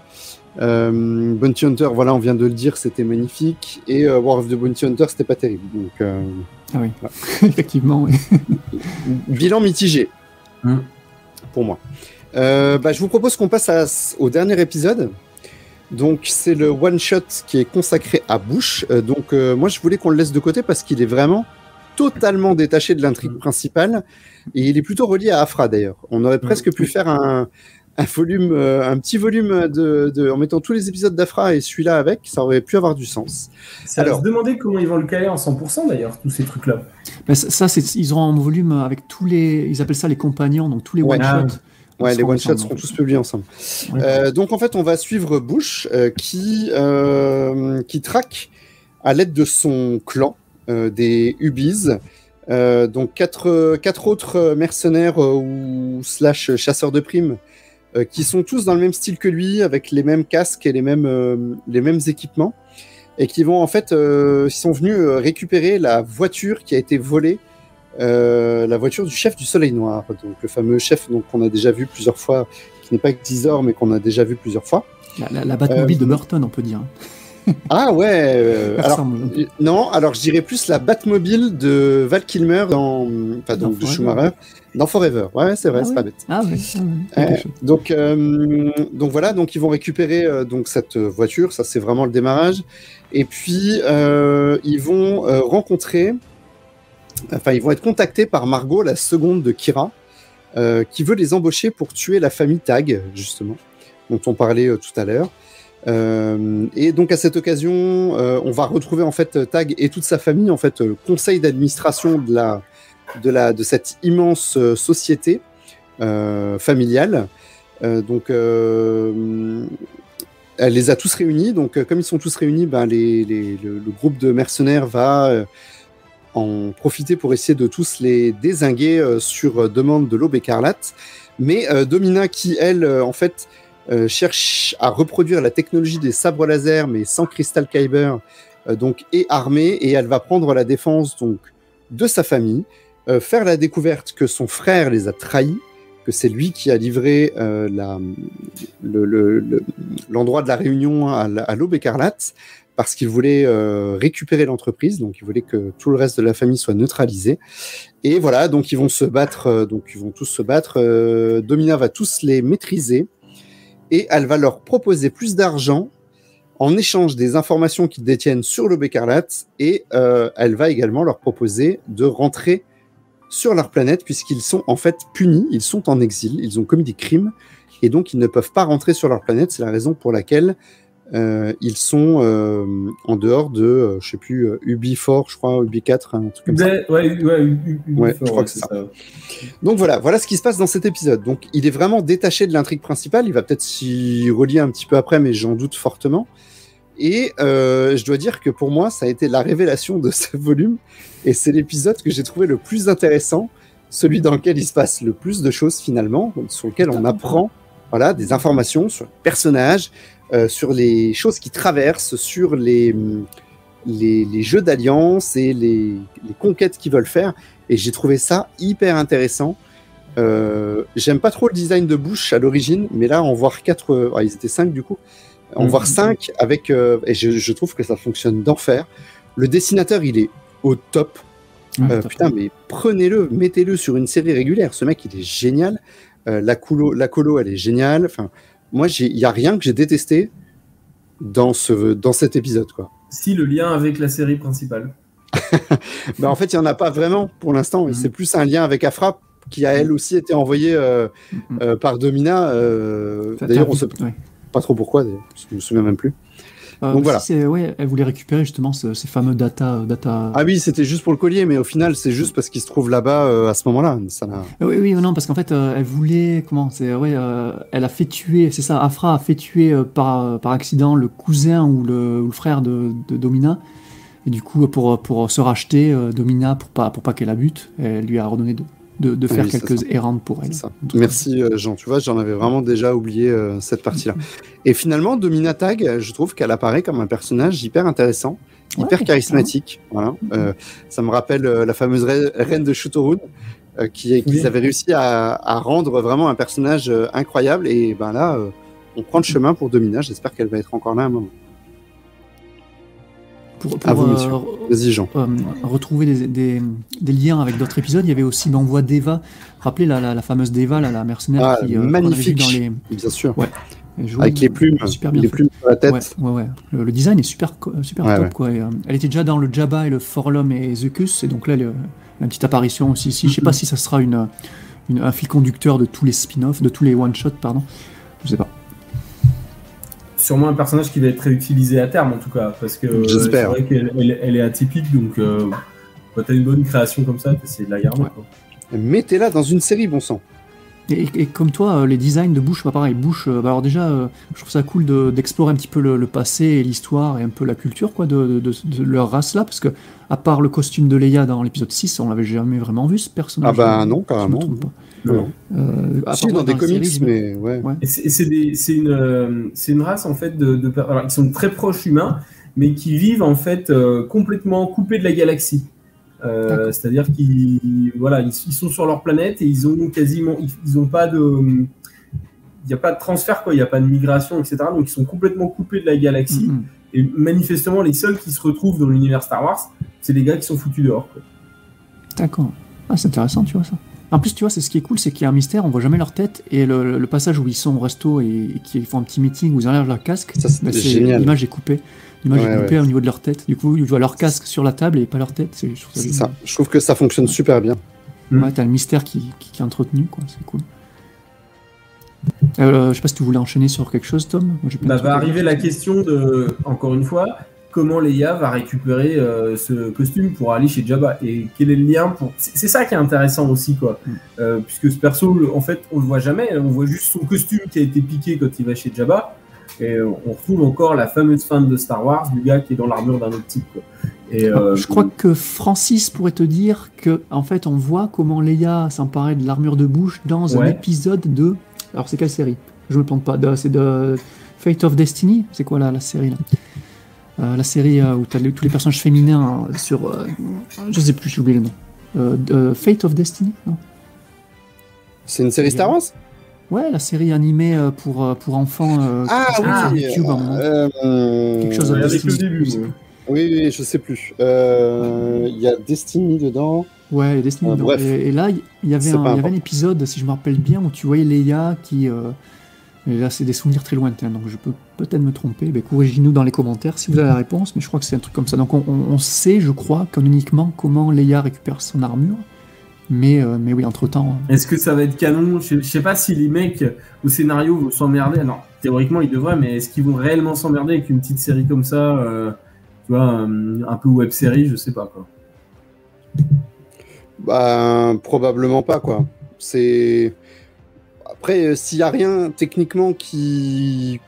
Bounty Hunter, voilà, on vient de le dire, c'était magnifique. Et War of the Bounty Hunter, c'était pas terrible. Donc, ah oui, voilà. Effectivement, oui. Bilan mitigé. Pour moi. Je vous propose qu'on passe au dernier épisode. Donc c'est le one shot qui est consacré à Bush. Moi je voulais qu'on le laisse de côté parce qu'il est vraiment totalement détaché de l'intrigue principale et il est plutôt relié à Afra d'ailleurs. On aurait presque pu faire un petit volume en mettant tous les épisodes d'Afra et celui-là avec, ça aurait pu avoir du sens. Alors, se demander comment ils vont le caler en 100% d'ailleurs, tous ces trucs-là. Mais ça ils auront un volume avec ils appellent ça les compagnons, donc tous les one-shots. Ouais, les one-shots seront tous publiés ensemble. Donc en fait, on va suivre Bush qui traque à l'aide de son clan des Ubies. Donc quatre autres mercenaires ou / chasseurs de primes qui sont tous dans le même style que lui, avec les mêmes casques et les mêmes équipements, et qui vont en fait, ils sont venus récupérer la voiture qui a été volée, la voiture du chef du Soleil Noir, donc le fameux chef qu'on a déjà vu plusieurs fois, qui n'est pas Xizor, mais qu'on a déjà vu plusieurs fois. La Batmobile de Burton, on peut dire. Ah ouais, alors je dirais plus la Batmobile de Val Kilmer de Schumacher dans Forever. Ouais, c'est vrai, c'est pas bête. Donc voilà, donc ils vont récupérer cette voiture, ça c'est vraiment le démarrage. Et puis ils vont ils vont être contactés par Margot, la seconde de Kira, qui veut les embaucher pour tuer la famille Tag, justement, dont on parlait tout à l'heure. Et donc à cette occasion, on va retrouver en fait Tag et toute sa famille, en fait, le conseil d'administration de cette immense société familiale. Elle les a tous réunis. Donc comme ils sont tous réunis, le groupe de mercenaires va en profiter pour essayer de tous les dézinguer sur demande de l'Aube écarlate. Mais Domina, qui elle, en fait, cherche à reproduire la technologie des sabres laser, mais sans Crystal Kyber, donc est armée, et elle va prendre la défense donc de sa famille, faire la découverte que son frère les a trahis, que c'est lui qui a livré l'endroit de la réunion à l'Aube écarlate, parce qu'il voulait récupérer l'entreprise, donc il voulait que tout le reste de la famille soit neutralisé. Et voilà, donc ils vont se battre, ils vont tous se battre. Domina va tous les maîtriser, et elle va leur proposer plus d'argent en échange des informations qu'ils détiennent sur l'Aube écarlate, et elle va également leur proposer de rentrer sur leur planète, puisqu'ils sont en fait punis, ils sont en exil, ils ont commis des crimes, et donc ils ne peuvent pas rentrer sur leur planète. C'est la raison pour laquelle ils sont en dehors de, je sais plus, Ubi4, je crois, Ubi4, un truc comme ça. Ouais, je crois que c'est ça. Donc voilà ce qui se passe dans cet épisode. Donc il est vraiment détaché de l'intrigue principale, il va peut-être s'y relier un petit peu après, mais j'en doute fortement. Et je dois dire que pour moi, ça a été la révélation de ce volume, et c'est l'épisode que j'ai trouvé le plus intéressant, celui dans lequel il se passe le plus de choses finalement, sur lequel on apprend des informations sur les personnages, sur les choses qui traversent, sur les jeux d'alliance et les conquêtes qu'ils veulent faire, et j'ai trouvé ça hyper intéressant. J'aime pas trop le design de Bush à l'origine, mais là, en voir 4, ils étaient 5 du coup, en voir 5 avec, et je trouve que ça fonctionne d'enfer. Le dessinateur, il est au top. Putain, mais prenez-le, mettez-le sur une série régulière. Ce mec, il est génial. La colo, elle est géniale. Enfin, moi, il y a rien que j'ai détesté dans cet épisode, quoi. Si, le lien avec la série principale. Bah, en fait, il n'y en a pas vraiment pour l'instant. C'est plus un lien avec Afra, qui a elle aussi été envoyée par Domina. D'ailleurs, on ne sait pas trop pourquoi, je ne me souviens même plus. Donc voilà. Elle voulait récupérer justement ces fameux data. Ah oui, c'était juste pour le collier, mais au final, c'est juste parce qu'il se trouve là-bas à ce moment-là. Oui, non, parce qu'en fait, elle voulait. Elle a fait tuer, c'est ça, Afra a fait tuer par accident le cousin ou le frère de Domina. Et du coup, pour se racheter, Domina, pour pas qu'elle la bute, elle lui a redonné de faire quelques errands pour elle. Merci Jean, tu vois, j'en avais vraiment déjà oublié cette partie-là. Et finalement, Domina Tag, je trouve qu'elle apparaît comme un personnage hyper intéressant, hyper charismatique. Voilà. Ça me rappelle la fameuse reine de Shutterun, qu'ils avaient réussi à rendre vraiment un personnage incroyable. Et ben là, on prend le chemin pour Domina. J'espère qu'elle va être encore là un moment. Vas-y, Jean. Retrouver des liens avec d'autres épisodes, il y avait aussi, on voit Deva, rappelez la fameuse Deva, la mercenaire qui magnifique, dans les... bien sûr. Ouais. Avec les plumes, super bien les plumes sur la tête. Ouais. Le design est super top, quoi. Et, elle était déjà dans le Jabba et le Forlom et Zucus, et donc là, une petite apparition aussi ici. Je sais pas si ça sera un fil conducteur de tous les spin-offs, de tous les one-shots, pardon. Je sais pas. Sûrement un personnage qui va être réutilisé à terme en tout cas, parce que c'est vrai qu'elle est atypique, donc quand t'as une bonne création comme ça, t'essayes de la garder. Mettez-la dans une série, bon sang. Et comme toi, les designs de Bush, pareil, Bush, alors déjà, je trouve ça cool d'explorer un petit peu le passé et l'histoire et un peu la culture quoi, de leur race là, parce que à part le costume de Leia dans l'épisode 6, on l'avait jamais vraiment vu ce personnage. Ah bah non, carrément. Non. Si, dans des comics, mais ouais. C'est une race en fait alors, ils sont très proches humains, mais qui vivent en fait complètement coupés de la galaxie. C'est-à-dire qu'ils sont sur leur planète et ils ont pas de, il n'y a pas de transfert quoi, il n'y a pas de migration, etc. Donc ils sont complètement coupés de la galaxie. Et manifestement les seuls qui se retrouvent dans l'univers Star Wars, c'est les gars qui sont foutus dehors. Quoi. D'accord. Ah, c'est intéressant, tu vois ça. En plus, tu vois, c'est ce qui est cool, c'est qu'il y a un mystère, on voit jamais leur tête, et le passage où ils sont au resto et qu'ils font un petit meeting où ils enlèvent leur casque, l'image est coupée. L'image est coupée au niveau de leur tête. Du coup, ils voient leur casque sur la table et pas leur tête. C'est ça. Je trouve que ça fonctionne super bien. Ouais, t'as le mystère qui est entretenu, quoi. C'est cool. Je sais pas si tu voulais enchaîner sur quelque chose, Tom. Va arriver la question de, encore une fois, comment Leia va récupérer ce costume pour aller chez Jabba et quel est le lien pour... C'est ça qui est intéressant aussi, quoi. Puisque ce perso, en fait, on le voit jamais. On voit juste son costume qui a été piqué quand il va chez Jabba. Et on retrouve encore la fameuse fin de Star Wars du gars qui est dans l'armure d'un autre type, quoi. Et, je crois que Francis pourrait te dire que en fait on voit comment Leia s'emparait de l'armure de Bush dans un épisode de... Alors c'est quelle série? Je me plante pas. C'est de Fate of Destiny. C'est quoi la série là? La série où tu as tous les personnages féminins sur... je sais plus, j'ai oublié le nom. Fate of Destiny, non? C'est une série Star Wars? Ouais, la série animée pour enfants sur YouTube à un moment. Quelque chose avec le début. Oui, je sais plus. Il y a Destiny dedans. Ouais, il y a Destiny dedans. Bref. Et là, il y avait un épisode, si je me rappelle bien, où tu voyais Leia qui... et là, c'est des souvenirs très lointains, donc je peux peut-être me tromper. Corrigez-nous dans les commentaires si vous avez la réponse, mais je crois que c'est un truc comme ça. Donc on sait, je crois, canoniquement, comment Leia récupère son armure. Mais oui, entre-temps... Est-ce que ça va être canon? Je sais pas si les mecs au scénario vont s'emmerder. Alors, théoriquement, ils devraient, mais est-ce qu'ils vont réellement s'emmerder avec une petite série comme ça tu vois, un peu web-série, je sais pas, quoi. Bah, probablement pas, quoi. C'est... Après, s'il y a rien, techniquement, qui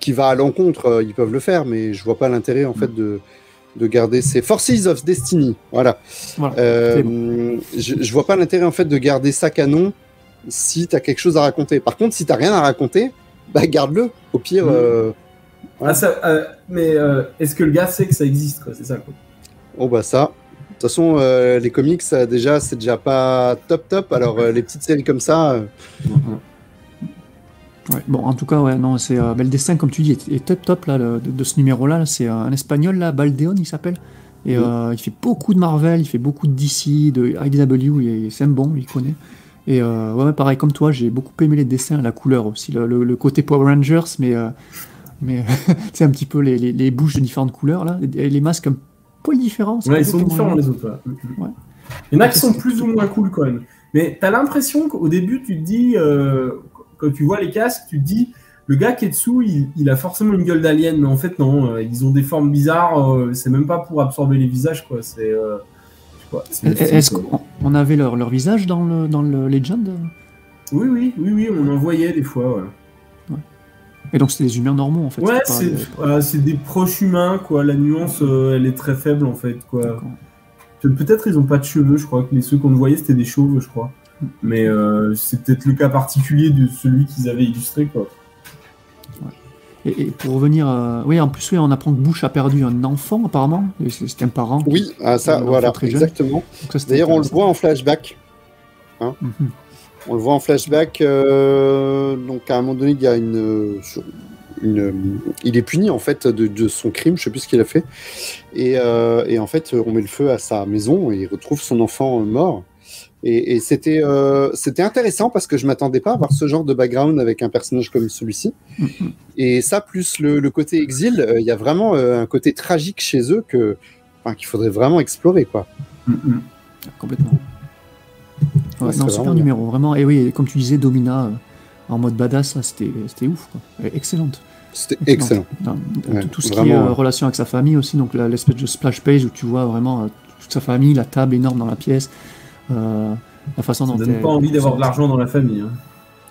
va à l'encontre, ils peuvent le faire, mais je vois pas l'intérêt, en fait, de garder ces Forces of Destiny, voilà. Je vois pas l'intérêt en fait de garder ça canon si t'as quelque chose à raconter. Par contre, si t'as rien à raconter, bah garde-le. Au pire. Mais est-ce que le gars sait que ça existe, quoi? C'est ça, quoi. Oh bah ça. De toute façon, les comics c'est déjà pas top. Alors les petites séries comme ça. Ouais, bon, en tout cas, ouais, non, c'est le dessin, comme tu dis, est top là, de ce numéro-là. C'est un espagnol, là, Baldeón, il s'appelle. Et il fait beaucoup de Marvel, il fait beaucoup de DC, de IDW, et c'est un bon, il connaît. Et ouais, pareil, comme toi, j'ai beaucoup aimé les dessins, la couleur aussi, le côté Power Rangers, mais c'est un petit peu les bouches de différentes couleurs, là, et les masques un peu différents. Ouais, ils sont différents, les autres. Ouais. Il y en a qui sont plus ou moins cool, quand même. Mais t'as l'impression qu'au début, tu te dis... quand tu vois les casques, tu te dis, le gars qui est dessous, il a forcément une gueule d'alien, mais en fait, non, ils ont des formes bizarres, c'est même pas pour absorber les visages, quoi. Est-ce qu'on avait leur visage dans le Legend? Oui, on en voyait des fois, ouais. Et donc, c'était des humains normaux, en fait. Ouais, c'est des proches humains, quoi. La nuance, elle est très faible, en fait, quoi. Peut-être ils ont pas de cheveux, je crois, que ceux qu'on voyait, c'était des chauves, je crois. Mais c'est peut-être le cas particulier de celui qu'ils avaient illustré, quoi. Ouais. Et pour revenir, oui, en plus, oui, on apprend que Bush a perdu un enfant, apparemment. C'était un parent. Oui, ça, voilà, exactement. D'ailleurs, on le voit en flashback. Hein On le voit en flashback. Donc, à un moment donné, il y a il est puni, en fait, de son crime. Je sais plus ce qu'il a fait. Et en fait, on met le feu à sa maison et il retrouve son enfant mort. Et c'était intéressant parce que je m'attendais pas à voir ce genre de background avec un personnage comme celui-ci. Et ça, plus le côté exil, il y a vraiment un côté tragique chez eux qu'il faudrait vraiment explorer, quoi. Complètement. Ouais, non, super numéro, vraiment. Et oui, comme tu disais, Domina en mode badass, là, c'était ouf, quoi. Excellente. C'était excellent. Tout ce qui est relation avec sa famille aussi, donc l'espèce de splash page où tu vois vraiment toute sa famille, la table énorme dans la pièce. La façon dont ça donne pas envie d'avoir de l'argent dans la famille. Hein.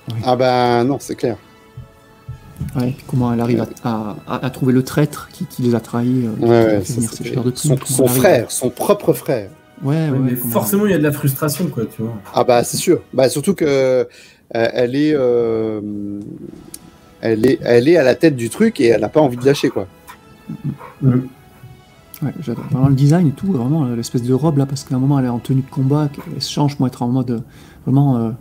Oui. Ah bah non, c'est clair. Ouais, comment elle arrive à trouver le traître qui les a trahis. Son propre frère. Ouais, mais forcément il y a de la frustration, quoi, tu vois. Ah bah c'est sûr. Bah surtout que elle est à la tête du truc et elle n'a pas envie de lâcher, quoi. Ouais, j'adore. Vraiment, le design et tout, vraiment l'espèce de robe là, parce qu'à un moment elle est en tenue de combat, elle se change pour être en mode vraiment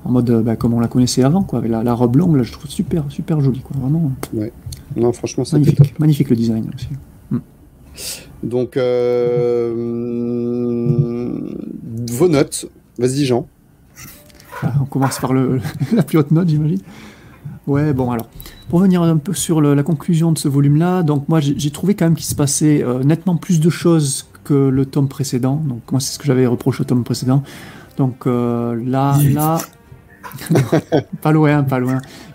en mode comme on la connaissait avant, quoi, avec la robe longue là, je trouve super jolie, quoi, vraiment. Ouais. Non, franchement, c'est magnifique le design aussi. Donc vos notes, vas-y Jean. On commence par la plus haute note, j'imagine. Ouais, bon alors. Pour revenir un peu sur la conclusion de ce volume-là, donc moi j'ai trouvé quand même qu'il se passait nettement plus de choses que le tome précédent. Donc moi c'est ce que j'avais reproché au tome précédent. Donc là, pas loin.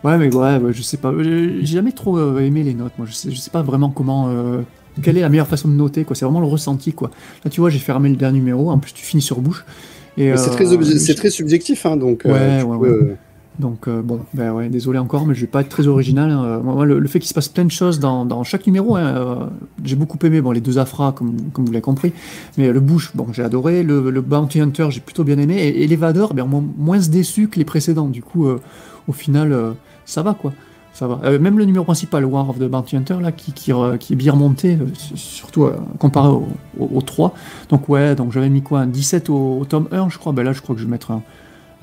Ouais, mais ouais, je sais pas. J'ai jamais trop aimé les notes. Moi je sais pas vraiment comment. Quelle est la meilleure façon de noter, quoi. C'est vraiment le ressenti, quoi. Là tu vois, j'ai fermé le dernier numéro. En plus tu finis sur Bush. C'est très subjectif, hein, donc. Ouais. Donc bon, ben ouais, désolé encore, mais je vais pas être très original. Moi, le fait qu'il se passe plein de choses dans chaque numéro, hein, j'ai beaucoup aimé. Bon, les 2 Afra, comme vous l'avez compris, mais le Bush, bon, j'ai adoré. Le Bounty Hunter, j'ai plutôt bien aimé. Et l'Évadeur, ben, moins déçu que les précédents. Du coup, au final, ça va quoi. Ça va. Même le numéro principal, War of the Bounty Hunter, là, qui est bien remonté, surtout comparé au 3. Donc ouais, donc j'avais mis quoi, un 17 au tome 1, je crois. Ben là, je crois que je vais mettre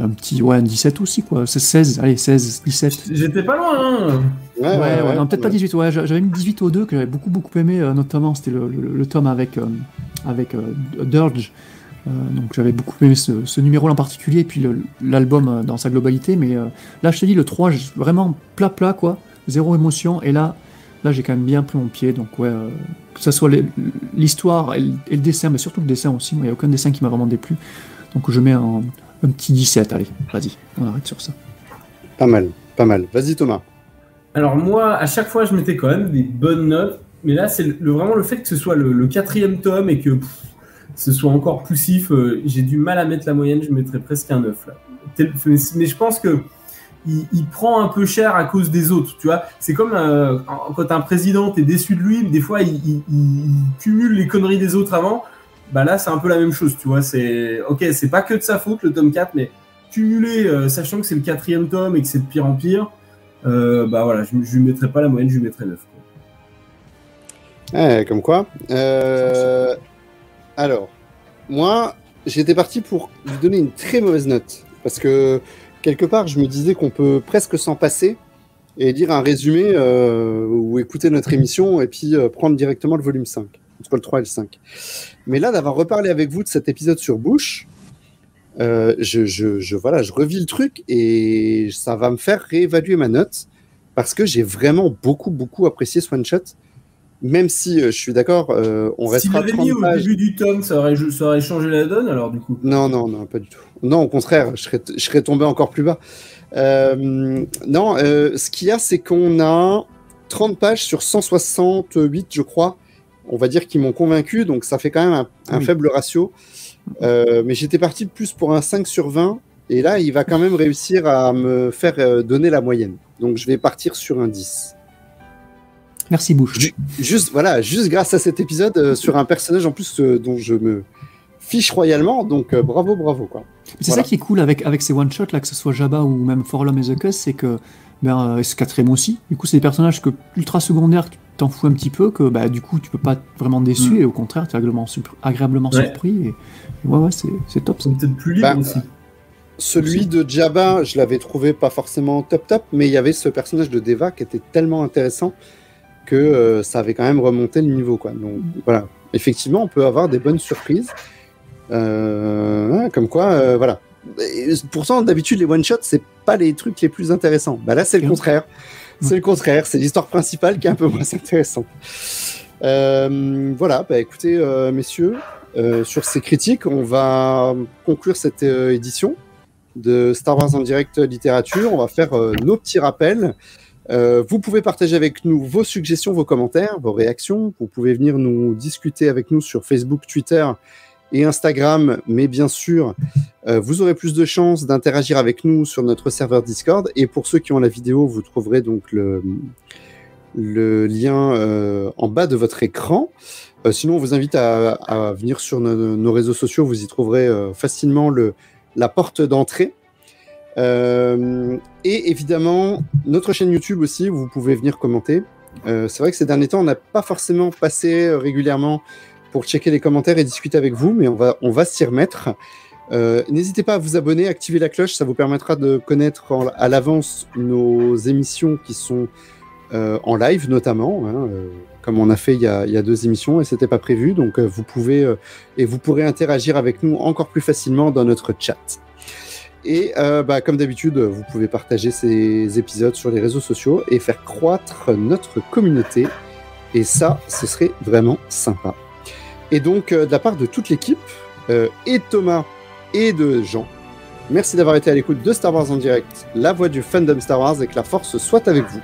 un petit, un 17 aussi, quoi. C'est 16, allez, 16, 17. J'étais pas loin, hein. Ouais, non, peut-être pas 18, ouais, j'avais mis 18 au 2, que j'avais beaucoup aimé, notamment, c'était le tome avec Dirge. Donc j'avais beaucoup aimé ce numéro en particulier, et puis l'album dans sa globalité, mais là, je te dis, le 3, vraiment plat, quoi, zéro émotion, et là, j'ai quand même bien pris mon pied, donc ouais, que ce soit l'histoire et le dessin, mais surtout le dessin aussi, moi, il n'y a aucun dessin qui m'a vraiment déplu, donc je mets un petit 17, allez, vas-y, on arrête sur ça. Pas mal. Vas-y Thomas. Alors moi, à chaque fois, je mettais quand même des bonnes notes, mais là, c'est vraiment le fait que ce soit le 4e tome et que ce soit encore poussif, j'ai du mal à mettre la moyenne, je mettrais presque un 9 là. Mais je pense que il prend un peu cher à cause des autres, tu vois. C'est comme quand un président, t'es déçu de lui, mais des fois, il cumule les conneries des autres avant. Bah là, c'est un peu la même chose, tu vois. C'est pas que de sa faute, le tome 4, mais cumuler, sachant que c'est le 4e tome et que c'est de pire en pire, bah voilà, je lui mettrais pas la moyenne, je lui mettrais 9. Ouais, comme quoi. Alors, moi, j'étais parti pour lui donner une très mauvaise note. Parce que, quelque part, je me disais qu'on peut presque s'en passer et dire un résumé ou écouter notre émission et puis prendre directement le volume 5, entre le 3 et le 5. Mais là, d'avoir reparlé avec vous de cet épisode sur Bush, je revis le truc et ça va me faire réévaluer ma note parce que j'ai vraiment beaucoup apprécié ce one-shot. Même si je suis d'accord, on restera 30 pages. Si l'avais mis au début du tome, ça aurait changé la donne, alors du coup. Non, pas du tout. Non, au contraire, je serais tombé encore plus bas. Ce qu'il y a, c'est qu'on a 30 pages sur 168, je crois. On va dire qu'ils m'ont convaincu, donc ça fait quand même un faible ratio. Mais j'étais parti plus pour un 5 sur 20, et là, il va quand même réussir à me faire donner la moyenne. Donc je vais partir sur un 10. Merci Bush. Juste grâce à cet épisode sur un personnage en plus dont je me fiche royalement, donc bravo quoi. C'est ça qui est cool avec ces one shots là, que ce soit Jabba ou même For Lum et the Cuss, c'est que ce 4e aussi. Du coup, c'est des personnages ultra secondaires, tu t'en fous un petit peu, que du coup tu peux pas être vraiment déçu et au contraire tu es agréablement surpris. Et ouais, c'est top. C'est peut-être plus libre aussi. Celui de Jabba, je l'avais trouvé pas forcément top, mais il y avait ce personnage de Deva qui était tellement intéressant que ça avait quand même remonté le niveau, quoi. Donc voilà, effectivement, on peut avoir des bonnes surprises. Comme quoi, voilà. Et pourtant, d'habitude, les one-shots, c'est pas les trucs les plus intéressants. Bah là, c'est le contraire. C'est le contraire. C'est l'histoire principale qui est un peu moins intéressante. Voilà, écoutez, messieurs, sur ces critiques, on va conclure cette édition de Star Wars en direct littérature. On va faire nos petits rappels. Vous pouvez partager avec nous vos suggestions, vos commentaires, vos réactions. Vous pouvez venir nous discuter avec nous sur Facebook, Twitter et Instagram. Mais bien sûr, vous aurez plus de chances d'interagir avec nous sur notre serveur Discord. Et pour ceux qui ont la vidéo, vous trouverez donc le lien en bas de votre écran. Sinon, on vous invite à venir sur nos réseaux sociaux. Vous y trouverez facilement la porte d'entrée. Et évidemment, notre chaîne YouTube aussi, vous pouvez venir commenter. C'est vrai que ces derniers temps, on n'a pas forcément passé régulièrement pour checker les commentaires et discuter avec vous, mais on va s'y remettre. N'hésitez pas à vous abonner, activer la cloche, ça vous permettra de connaître à l'avance nos émissions qui sont en live notamment, comme on a fait il y a 2 émissions et c'était pas prévu, donc vous pourrez interagir avec nous encore plus facilement dans notre chat. Et comme d'habitude, vous pouvez partager ces épisodes sur les réseaux sociaux et faire croître notre communauté. Et ça, ce serait vraiment sympa. Et donc, de la part de toute l'équipe, et de Thomas et de Jean, merci d'avoir été à l'écoute de Star Wars en direct, la voix du fandom Star Wars, et que la force soit avec vous.